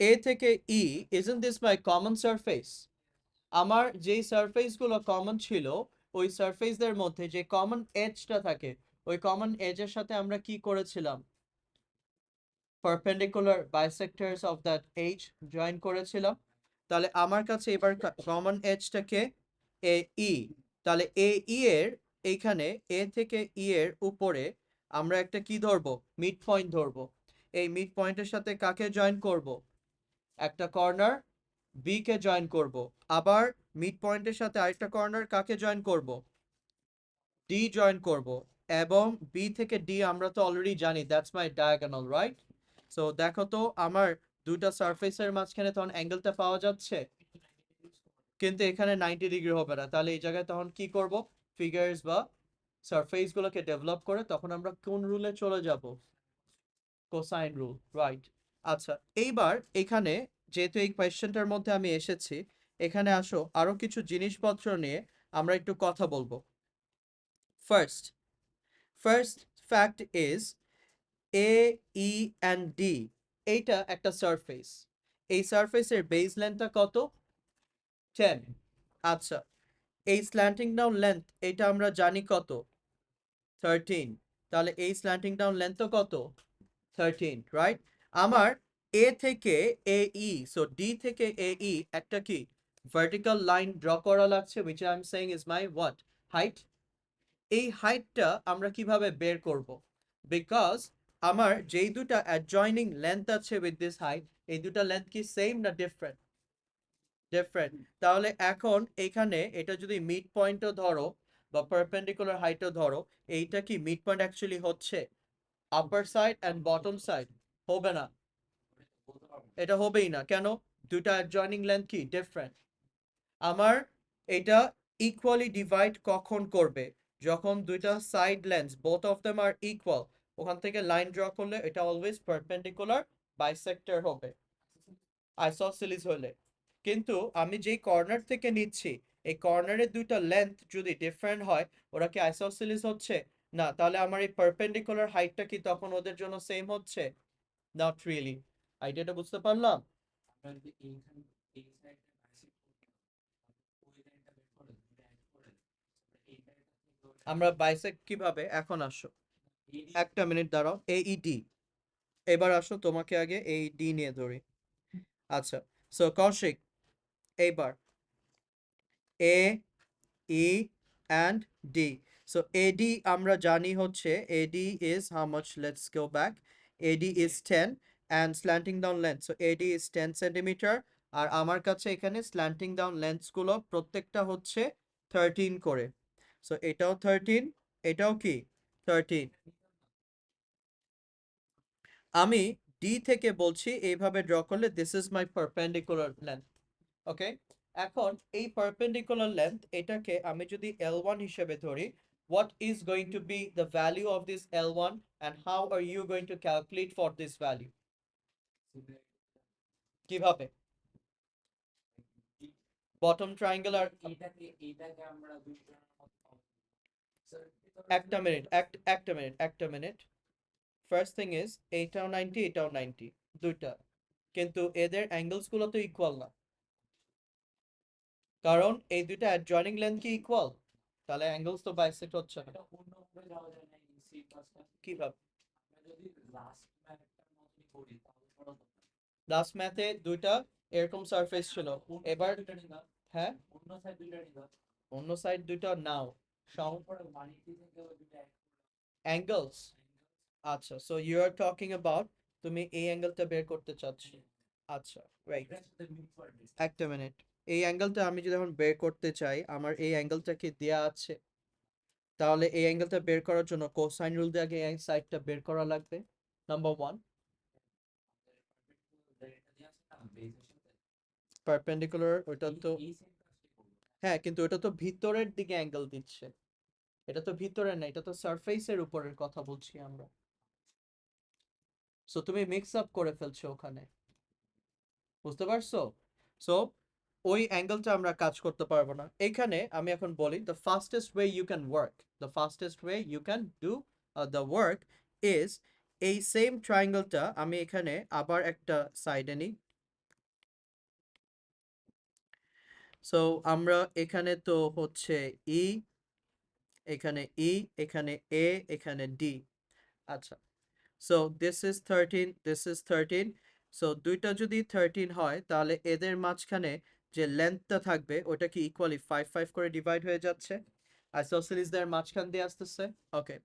এ থেকে ই, isn't this my common surface? আমার যেই সারফেস গুলো কমন ছিল, ওই সারফেসদের মধ্যে যে কমন এজটা থাকে, ওই কমন এজের সাথে আমরা কি করেছিলাম, perpendicular bisectors of that edge join করেছিলাম। তাহলে আমার কাছে এবার কমন এজটাকে এ ই, তাহলে এ ই এর এইখানে এ থেকে ই এর উপরে আমরা একটা কি ধরবো, মিড পয়েন্ট ধরবো। এই মিড পয়েন্টের সাথে কাকে জয়েন করব, একটা কর্নার বি কে জয়েন করব। আবার মিড পয়েন্টের সাথে আরেকটা কর্নার কাকে জয়েন করব, ডি জয়েন করব। এবং বি থেকে ডি আমরা তো অলরেডি জানি that's my diagonal, right? So দেখো তো আমার দুইটা সারফেসের মাঝখানে তখন অ্যাঙ্গেলটা পাওয়া যাচ্ছে, কিন্তু এখানে 90 ডিগ্রি হবে না। তাহলে এই জায়গায় তখন কি করব, ফিগার্স বা সারফেস গুলোকে ডেভেলপ করে তখন আমরা কোন রুলে চলে যাব, কোসাইন রুল, রাইট? আচ্ছা, এইবার এখানে যেহেতু এই কোয়েশ্চেনটার মধ্যে আমি এসেছি, এখানে আসো আরো কিছু জিনিসপত্র নিয়ে আমরা একটু কথা বলবো। First first fact is a E and D, এইটা একটা সারফেস, এই সারফেসের বেস লেন্থটা কত, 10। আচ্ছা, এই স্ল্যান্টিং ডাউন লেন্থ এটা আমরা জানি কত, 13। তাহলে এই স্ল্যান্টিং ডাউন লেন্থ কত, 13, রাইট? আমার এ থেকে এ ই, সো ডি থেকে এ ই একটা কি ভার্টিক্যাল লাইন ড্র করা লাগছে, which I am saying is my what, height। এই হাইটটা আমরা কিভাবে বের করব, বিকজ আমার যেই দুটা অ্যাডজয়নিং লেন্থ আছে উইথ দিস হাইট, এই দুটা লেন্থ কি সেম না ডিফারেন্ট, ডিফারেন্ট। তাহলে এখন এখানে এটা যদি মিড পয়েন্টও ধরো বা পারপেন্ডিকুলার হাইটও ধরো, এইটা কি মিড পয়েন্ট অ্যাকচুয়ালি হচ্ছে আপার সাইড অ্যান্ড বটম সাইড, হবে না, এটা হবেই না, কেন, দুটা অ্যাডজয়নিং লেন্থ কি ডিফারেন্ট। আমার এটা ইকুয়ালি ডিভাইড কখন করবে, যখন দুইটা side length both of them are equal, ওখান থেকে লাইন ড্র করলে এটা অলওয়েজ পারপেন্ডিকুলার বাইসেক্টর হবে, আইসোসেলিস হলে। কিন্তু আমি যেই কর্নার থেকে নিচ্ছি, এই কর্নারের দুইটা লেন্থ যদি ডিফারেন্ট হয়, ওরা কি আইসোসেলিস হচ্ছে, না। তাহলে আমার এই পারপেন্ডিকুলার হাইটটা কি তখন ওদের জন্য সেম হচ্ছে, নট রিয়েলি। আইডিয়াটা বুঝতে পারলাম? আমরা বাইসেক্ট কিভাবে, এখন আসো একটা মিনিট দাঁড়াও, এইডি, এবার আসো তোমাকে আগে এই ডি নিয়ে ধরি। আচ্ছা, সো কৌশিক, এইবার A E and D. So AD আমরা জানি হচ্ছে, AD is how much, let's go back, AD is 10 and slanting down length, so AD is 10 centimetre. আর আমার কাছে এখানে স্ল্যান্টিং ডাউন লেন্থসগুলো প্রত্যেকটা হচ্ছে 13 করে। সো এটাও 13, এটাও কি 13। আমি ডি থেকে বলছি এইভাবে ড্র করলে this is my perpendicular length, okay. এখন এই পারপেন্ডিকুলার লেন্থ এটাকে আমি যদি L1 হিসেবে ধরি, what is going to be the value of this L1 and how are you going to calculate for this value? কিভাবে? বটম ট্রায়াঙ্গেল আর এইটাকে আমরা দুইটা একটা মিনিট ফার্স্ট থিং ইজ এইটাও 90 এটাও 90 দুইটা, কিন্তু এদের অ্যাঙ্গেলস গুলো তো ইকুয়াল না, কারণ এই দুইটা অ্যাডজয়নিং লেন্থ কি ইকুয়াল? তাহলে অ্যাঙ্গেলস তো বাইসেক্ট হচ্ছে না। এটা অন্যভাবে যাওয়া যায় না এই সি ক্লাসটা। কিভাবে? আমরা যদি লাস্ট ম্যাথটার মতই করি তাহলে সহজ হবে। লাস্ট ম্যাথে দুইটা এরকম সারফেস ছিল, এবার দুইটা নিলাম, হ্যাঁ অন্য সাইড দুইটা নিলাম, অন্য সাইড দুইটা নাও তারপরে বাড়িতে থেকে ওই দুইটা অ্যাঙ্গেলস। আচ্ছা, so you are talking about তুমি এই অ্যাঙ্গেলটা বের করতে চাচ্ছ। আচ্ছা রাইট, একটা মিনিট। এই অ্যাঙ্গেলটা আমি যদি এখন বের করতে চাই, আমার এই অ্যাঙ্গেলটা কি দেয়া আছে? তাহলে এই অ্যাঙ্গেলটা বের করার জন্য কোসাইন রুল দিয়ে আগে এই সাইডটা বের করা লাগবে, নাম্বার 1। পারপেন্ডিকুলার ওটা তো হ্যাঁ, কিন্তু ওটা তো ভিতরের দিকে অ্যাঙ্গেল দিচ্ছে, এটা তো ভিতরে না, এটা তো সারফেসের উপরের কথা বলছি আমরা। সো তুমি মিক্স আপ করে ফেলছো ওখানে, বুঝতে পারছো? সো ওই অ্যাঙ্গেলটা আমরা কাজ করতে পারবো না। এখানে আমি এখন বলি the fastest way you can work, the fastest way you can do the work is এই সেম ট্রায়াঙ্গেলটা আমি এখানে আবার একটা সাইডে নিই। সো আমরা এখানে তো হচ্ছে ই, এখানে ই, এখানে এ, এখানে ডি। আচ্ছা, so this is 13, this is 13। So দুইটা যদি 13 হয় তাহলে এদের মাঝখানে যে লেন্থটা থাকবে ওটা কি ইকুয়ালি 5 5 করে ডিভাইড হয়ে যাচ্ছে, আইসোসেলিস দের মাঝখান দিয়ে আসতেছে। Okay,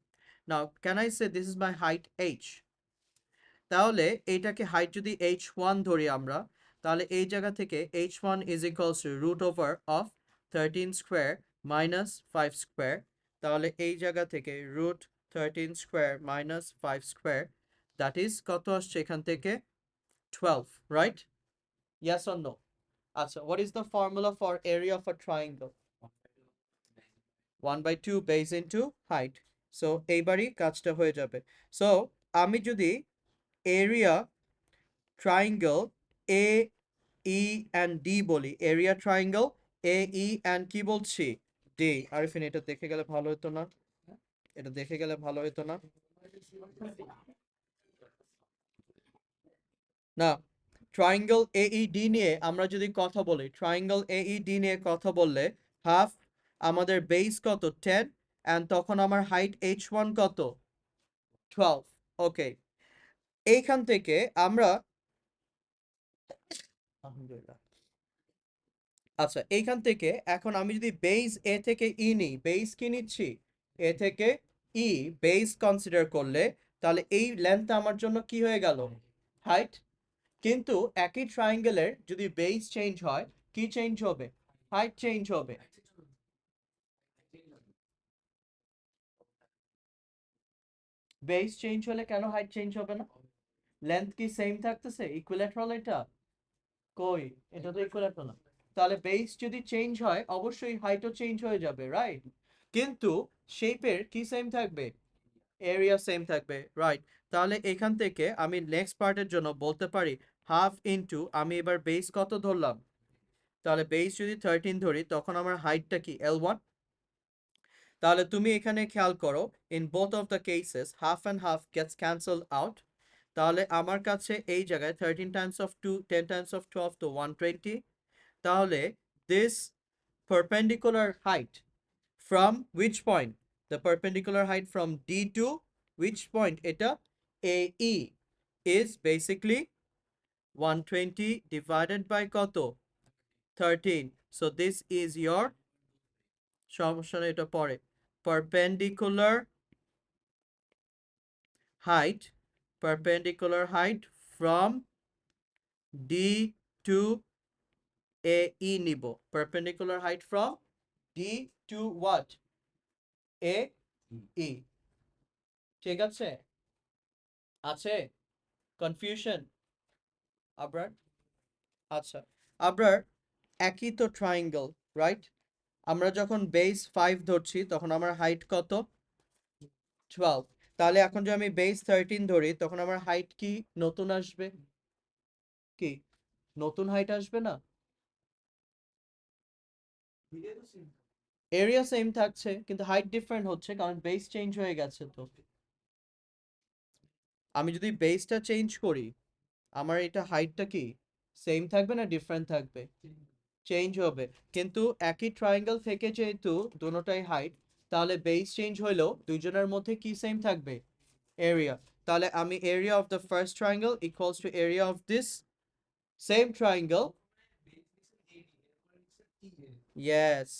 now can I say this is my height h? তাহলে এইটাকে হাইট যদি h1 ধরি আমরা, তাহলে এই জায়গা থেকে h1 is equals to root over of 13 square minus 5 square. তাহলে এই জায়গা থেকে root 13 square minus 5 square, that is কত আসছে এখান থেকে? 12, রাইট? Yes or no? আচ্ছা, what is the formula for area of a triangle? 1/2 base into height. So এইবারই কাজটা হয়ে যাবে। সো আমি যদি area triangle A E and D বলি, area triangle A E and কি বলছি? ডি। আরিফিন এটা দেখে গেলে ভালো হতো না? এটা দেখে গেলে ভালো হতো না? না, ট্রায়াঙ্গেল AED নিয়ে আমরা যদি কথা বলি, ট্রায়াঙ্গেল AED নিয়ে কথা বললে হাফ আমাদের বেস কত 10 অ্যান্ড তখন আমার হাইট h1 কত 12। ওকে, এইখান থেকে আমরা আলহামদুলিল্লাহ, আচ্ছা এইখান থেকে এখন আমি যদি বেস এ থেকে ই নিই, বেস কি নিচ্ছি? এ থেকে ই বেস কনসিডার করলে তাহলে এই লেন্থটা আমার জন্য কি হয়ে গেল? হাইট। কিন্তু একই ট্রায়াঙ্গেলের যদি বেস চেঞ্জ হয়, কি চেঞ্জ হবে? হাইট চেঞ্জ হবে। বেস চেঞ্জ হলে কেন হাইট চেঞ্জ হবে না? লেন্থ কি সেম থাকতেছে? ইকুইল্যাটারাল এটা? কই, এটা তো ইকুইল্যাটারাল না। তাহলে বেস যদি চেঞ্জ হয় অবশ্যই হাইটও চেঞ্জ হয়ে যাবে, রাইট? কিন্তু শেপের কি সেম থাকবে? এরিয়া সেম থাকবে, রাইট? তাহলে এখান থেকে আমি নেক্সট পার্টের জন্য বলতে পারি হাফ ইনটু, আমি এবার বেস কত ধরলাম? তাহলে বেস যদি 13 ধরি তখন আমার হাইটটা কি L1। তাহলে তুমি এখানে খেয়াল করো, in both of the cases half and half gets cancelled out. তাহলে আমার কাছে এই জায়গায় 13 টাইমস অফ 2, 10 টাইমস অফ 12 তো 120। তাহলে this perpendicular height from which point? The perpendicular height from D to which point? এটা AE is basically 120 divided by কত? 13. So this is your সমস্যা নেই, এটা পরে perpendicular height, perpendicular height from D to AE নিব, perpendicular height from D to what? AE। ঠিক আছে? আছে কনফিউশন আবরার? আচ্ছা, আবরার একই তো ট্রায়াঙ্গেল, রাইট? আমরা যখন বেস 5 ধরছি তখন আমার হাইট কত? 12। তাহলে এখন যদি আমি বেস 13 ধরি তখন আমার হাইট কি নতুন আসবে? কি নতুন হাইট আসবে না? এরিয়া সেম থাকছে কিন্তু হাইট ডিফারেন্ট হচ্ছে কারণ বেস চেঞ্জ হয়ে গেছে। তো আমি যদি বেসটা চেঞ্জ করি আমার এটা হাইটটা কি সেম থাকবে না ডিফারেন্ট থাকবে? চেঞ্জ হবে। কিন্তু একই ট্রায়াঙ্গেল থেকে যেহেতু দুটোটাই হাইট, তাহলে বেস চেঞ্জ হইলেও দুইজনের মধ্যে কি সেম থাকবে? এরিয়া। তাহলে আমি area of the first triangle equals to area of this same triangle. Yes.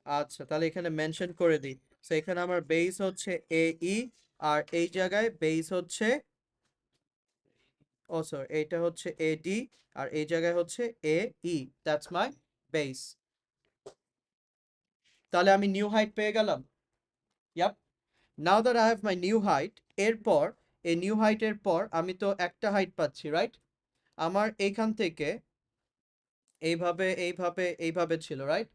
আচ্ছা, তাহলে এখানে মেনশন করে দিই। সো এখানে আমার বেস হচ্ছে এ ই, আর এই জায়গায় বেস হচ্ছে, ও সরি, এইটা হচ্ছে এ ডি, আর এই জায়গায় হচ্ছে এ ই। That's my base. তাহলে আমি নিউ হাইট পেয়ে গেলাম। Yup. Now that I have my new height, এরপর এই নিউ হাইটের পর আমি তো একটা হাইট পাচ্ছি, রাইট? আমার এইখান থেকে এইভাবে এইভাবে এইভাবে ছিল, রাইট?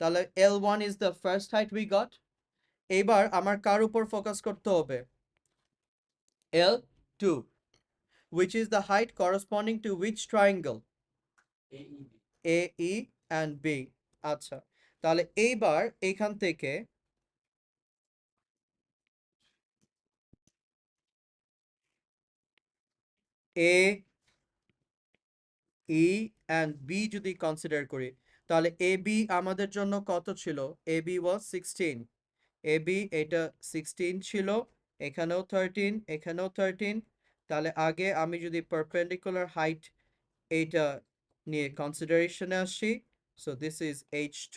তাহলে L1 is the first height we got. এবার আমার কার উপর ফোকাস করতে হবে? L2, which is the height corresponding to which triangle? A, E and B. আচ্ছা, তাহলে এইবার এইখান থেকে A, E and B যদি কনসিডার করি তাহলে AB আমাদের জন্য কত ছিল? AB was 16. AB এটা 16 ছিল, এখানেও 13, এখানেও 13। তাহলে আগে আমি যদি পারপেন্ডিকুলার হাইট এইটা নিয়ে কনসিডারেশনে আসি, সো দিস ইজ H2।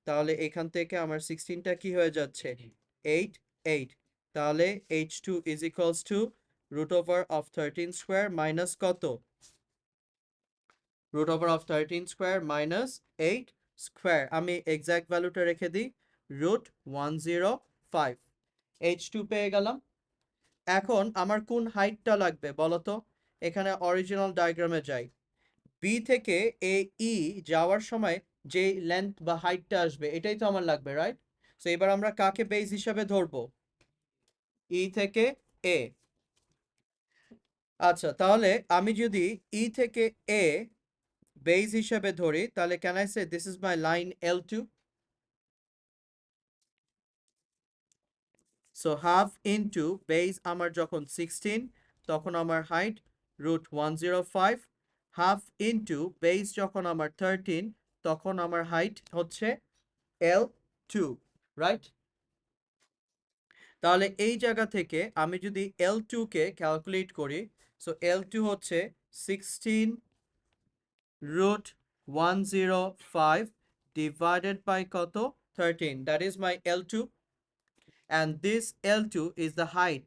তাহলে এখান থেকে আমার 16টা কি হয়ে যাচ্ছে? 8, 8। তাহলে H2 is equals to root over of 13 square minus কত? root over of 13 square minus 8 square। আমি এক্সাক্ট ভ্যালুটা রেখে দিই, √105। H2 পেয়ে গেলাম। এখন আমার কোন হাইটটা লাগবে বলো তো? এখানে অরিজিনাল ডায়াগ্রামে যাই। বি থেকে এ ই যাওয়ার সময় যে লেন্থ বা হাইটটা আসবে এটাই তো আমার লাগবে, রাইট? সো এবার আমরা কাকে বেস হিসাবে ধরবো? ই থেকে এ। আচ্ছা, তাহলে আমি যদি ই থেকে এ বেস হিসাবে ধরি তাহলে can I say this is my line L2? So half into base আমার যখন 16 তখন আমার হাইট √105, হাফ ইনটু বেস যখন আমার 13 তখন আমার হাইট হচ্ছে L2, রাইট? তাহলে এই জায়গা থেকে আমি যদি L2 কে ক্যালকুলেট করি, সো L2 হচ্ছে 16 √105 divided by কত? 13, that is my L2, and this L2 is the height.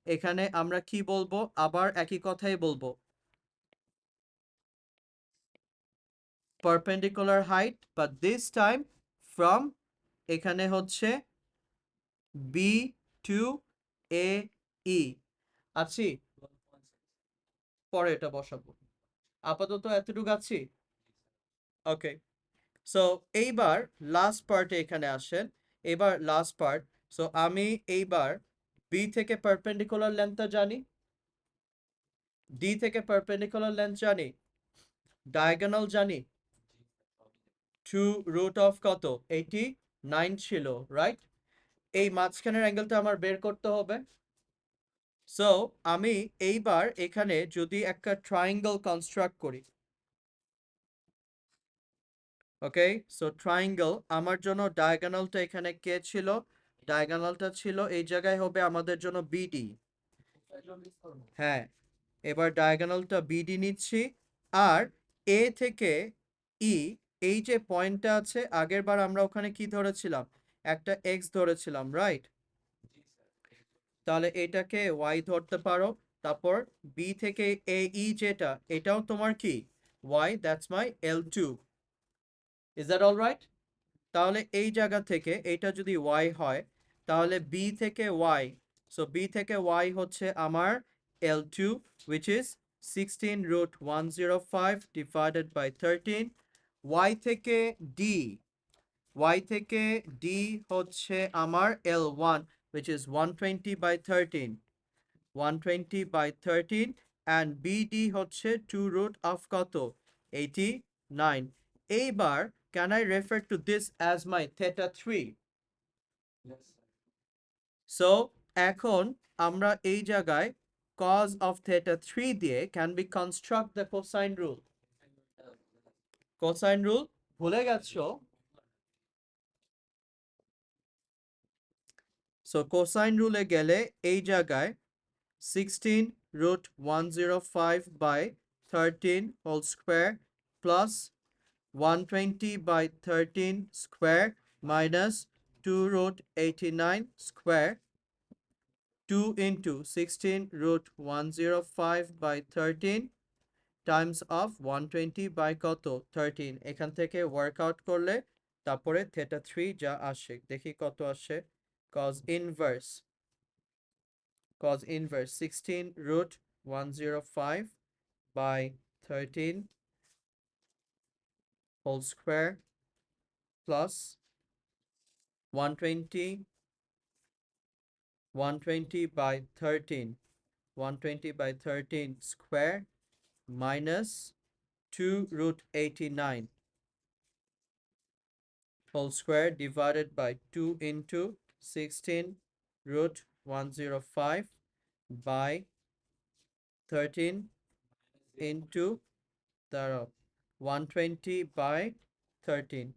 এখানে আমরা কি বলবো? আবার একই কথাই বলবো, perpendicular height, but this time from এখানে হচ্ছে B to A E। আছি? পরে এটা বসাবো, আপাতত এতটুকু আছি। ওকে, সো এইবার লাস্ট পার্টে এখানে আসেন। এবার লাস্ট পার্ট। সো আমি এইবার বি থেকে পারপেন্ডিকুলার লেন্থটা জানি, ডি থেকে পারপেন্ডিকুলার লেন্থ জানি, ডায়াগোনাল জানি। 2 রুট অফ কত? 89 ছিল, রাইট? এই মাঝখানের অ্যাঙ্গেলটা আমার বের করতে হবে। সো আমি এইবার এখানে যদি একটা ট্রায়াঙ্গেল কনস্ট্রাক্ট করি, ওকে? সো ট্রায়াঙ্গেল আমার জন্য ডায়াগোনালটা এখানে কে ছিল? ডায়াগোনালটা ছিল এই জায়গায় হবে আমাদের জন্য বিডি। হ্যাঁ, এবার ডায়াগোনালটা বিডি নিচ্ছি, আর এ থেকে ই এই যে পয়েন্টটা আছে আগের বার আমরা ওখানে কি ধরেছিলাম? একটা এক্স ধরেছিলাম, রাইট? তাহলে এটাকে ওয়াই ধরতে পারো। তারপর বি থেকে এ ই যেটা এটাও তোমার কি Y, that's my L2। Is that all right? তাহলে এই জায়গা থেকে এটা যদি y হয় তাহলে b থেকে y, সো b থেকে y হচ্ছে আমার L2, which is 16 √105 divided by 13, y থেকে d, y থেকে d হচ্ছে আমার L1 which is 120 by 13, 120 by 13 and BD হচ্ছে 2 root of কত 89. এইবার can I refer to this as my theta 3? Yes, sir. So এখন আমরা এই জায়গায় cos of theta 3 দিয়ে can we construct the cosine rule? Cosine rule ভুলে গেছো? So cosine rule গেলে এই জায়গায় 16 root 105 by 13 whole square plus 120 by 13 square minus 2 root 89 square 2 into 16 root 105 by 13 times of 120 by কত 13 এখান থেকে ওয়ার্কআউট করলে তারপরে theta 3 যা আসে দেখি কত আসে cos inverse 16 root 105 by 13 whole square plus 120 by 13 120 by 13 square minus 2 root 89 whole square divided by 2 into 16 root 105 by 13 into দাঁড়াও 120 by 13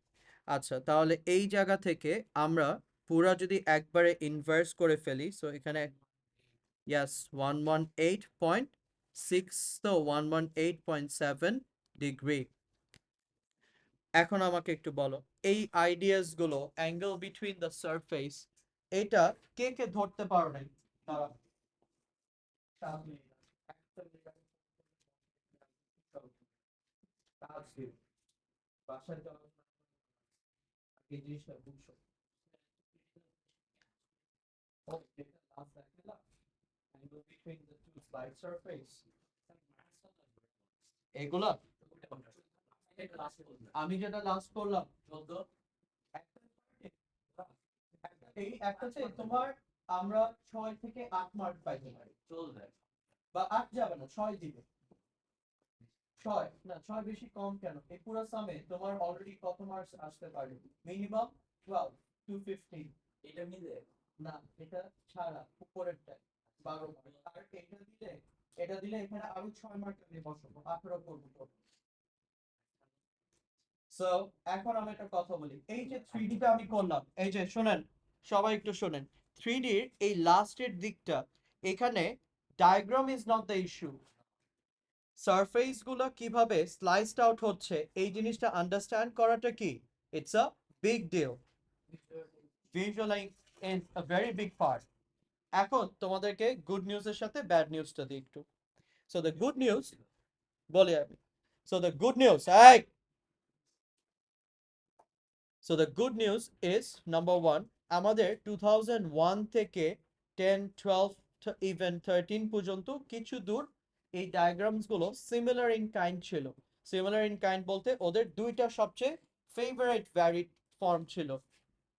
আচ্ছা তাহলে এই জায়গা থেকে আমরা পুরা যদি একবারে ইনভার্স করে ফেলি সো এখানে yes 118.6 তো 118.7 ডিগ্রি এখন আমাকে একটু বলো এই আইডিয়াস গুলো অ্যাঙ্গেল বিটুইন দ্য সারফেস এটা কে কে ধরতে পারো নাই তারা বাসায় যাওয়ার আগে জিনিসটা বুঝছো ও যেটা লাস্ট দেখালাম angle between the two slide surface এগুলা আমি যেটা লাস্ট করলাম এই একটাতে তোমার আমরা 6 থেকে 8 মার্ক পাইতে পারি চলবে বা 8 যাবে না 6 দিবে 6 না 6 বেশি কম কেন এই পুরো সামে তোমার অলরেডি কত মার্কস আসতে পারে মিনিমাম 12 250 এটা মিলে না এটা ছাড়া উপরেরটা 12 মার্ক আর এটা দিলে এখানে আরো 6 মার্ক আমি বসাবো 18 করব সো এখন আমি একটা কথা বলি এই যে 3D টা আমি করলাম এই যে শুনেন সবাই একটু শুনেন 3D এর এই লাস্টের দিকটা এখানে diagram is not the issue surface গুলো কিভাবে স্লাইসড আউট হচ্ছে এই জিনিসটা আন্ডারস্ট্যান্ড করাটা কি it's a big deal visualise is a very big part এখন তোমাদেরকে গুড নিউজের সাথে ব্যাড নিউজটা দিই একটু সো দ্য গুড নিউজ বলি আমি so the good news So the good news is number one, আমাদের 2001 থেকে 10, 12, even 13 পর্যন্ত কিছু দূর এই ডায়াগ্রামস গুলো সিমিলার ইন কাইন্ড ছিল সিমিলার ইন কাইন্ড বলতে ওদের দুইটা সবচেয়ে ফেভারিট ভ্যারিড ফর্ম ছিল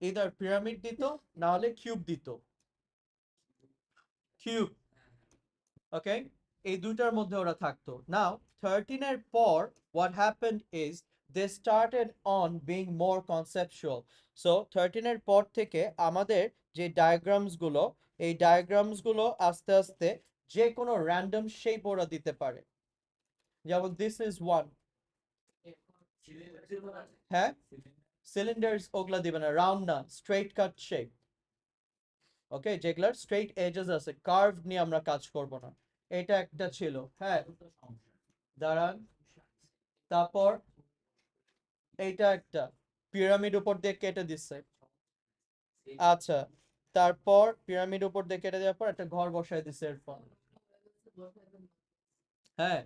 either পিরামিড দিত না হলে কিউব দিত কিউব ওকে এই দুইটার মধ্যে ওরা থাকতো নাও 13 এর পর what happened is they started on being more conceptual so 13 এর পর থেকে আমাদের যে ডায়াগ্রামস গুলো এই ডায়াগ্রামস গুলো আস্তে আস্তে যে কোনো র্যান্ডম শেপ ওরা দিতে পারে যেমন this is one হ্যাঁ সিলিন্ডার্স ওগুলা দিবে না রাউন্ড না স্ট্রেট কাট শেপ ওকে যেগুলার স্ট্রেট এজেস আছে কার্ভ নিয়ে আমরা কাজ করব না এটা একটা ছিল হ্যাঁ দাঁড়ান তারপর এইটা একটা পিরামিড উপর দিয়ে কেটে দিচ্ছে আচ্ছা তারপর পিরামিড উপর দিয়ে কেটে দেওয়ার পর একটা ঘর বসায় দিচ্ছে এরপর হ্যাঁ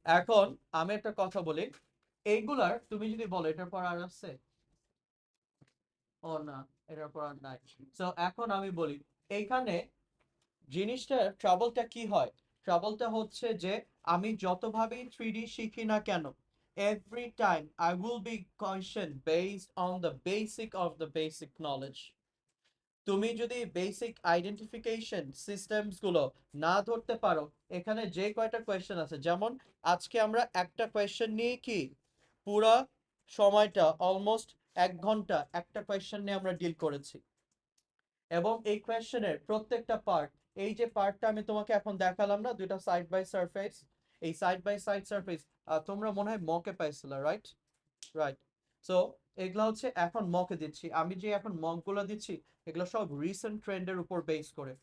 এখন আমি একটা কথা বলি এইগুলার তুমি যদি বলো এটার পর আর আছে ও না এটার পর আর নাই সো এখন আমি বলি এইখানে জিনিসটা ট্রাবলটা কি হয় ট্রাবলটা হচ্ছে যে আমি যতভাবেই 3D শিখি না কেন every time I will be questioned based on the basic knowledge. তুমি যদি বেসিক আইডেন্টিফিকেশন সিস্টেমস গুলো না ধরতে পারো, এখানে যে কয়টা কোয়েশ্চেন আছে, যেমন আজকে আমরা একটা কোয়েশ্চেন নিয়ে কি পুরা সময়টা অলমোস্ট 1 ঘন্টা একটা কোয়েশ্চেন নিয়ে আমরা ডিল করেছি, এবং এই কোয়েশ্চেনের প্রত্যেকটা পার্ট, এই যে পার্টটা আমি তোমাকে এখন দেখালাম না, দুইটা সাইড বাই সারফেস, এই সাইড বাই সাইড সারফেস তোমরা মনে হয় মকে পাইছিলা, রাইট? রাইট। সো এগুলা হচ্ছে এখন মকে দিচ্ছি, আমি যে এখন মকগুলো দিচ্ছি এগুলো সব রিসেন্ট ট্রেন্ডের উপর বেস করে।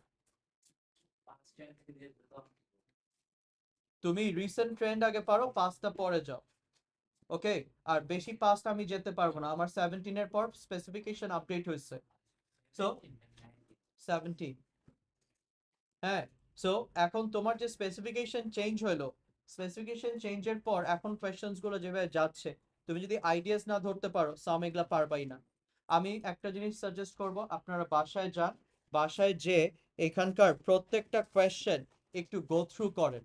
তুমি রিসেন্ট ট্রেন্ড আগে পারো, পাঁচটা পরে যাও, ওকে? আর বেশি পাস্ট আমি যেতে পারবো না, আমার 17 এর পর স্পেসিফিকেশন আপডেট হয়েছে। সো 17, হ্যাঁ। সো এখন তোমার যে স্পেসিফিকেশন চেঞ্জ হলো, স্পেসিফিকেশন চেঞ্জের পর এখন কোয়েশ্চেন্স গুলো যেভাবে যাচ্ছে, তুমি যদি আইডিয়াস না ধরতে পারো সাম এগুলা পারবাই না। আমি একটা জিনিস সাজেস্ট করব, আপনারা বাসায় যান, বাসায় যে এখানকার প্রত্যেকটা কোয়েশ্চেন একটু গো থ্রু করেন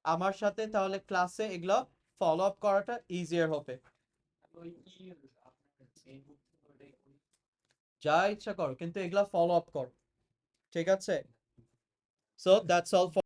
আমার সাথে, তাহলে ক্লাসে এগুলো ফলো আপ করাটা ইজিয়ার হবে। যা ইচ্ছা করো, কিন্তু এগুলা ফলো আপ করো, ঠিক আছে? So that's all for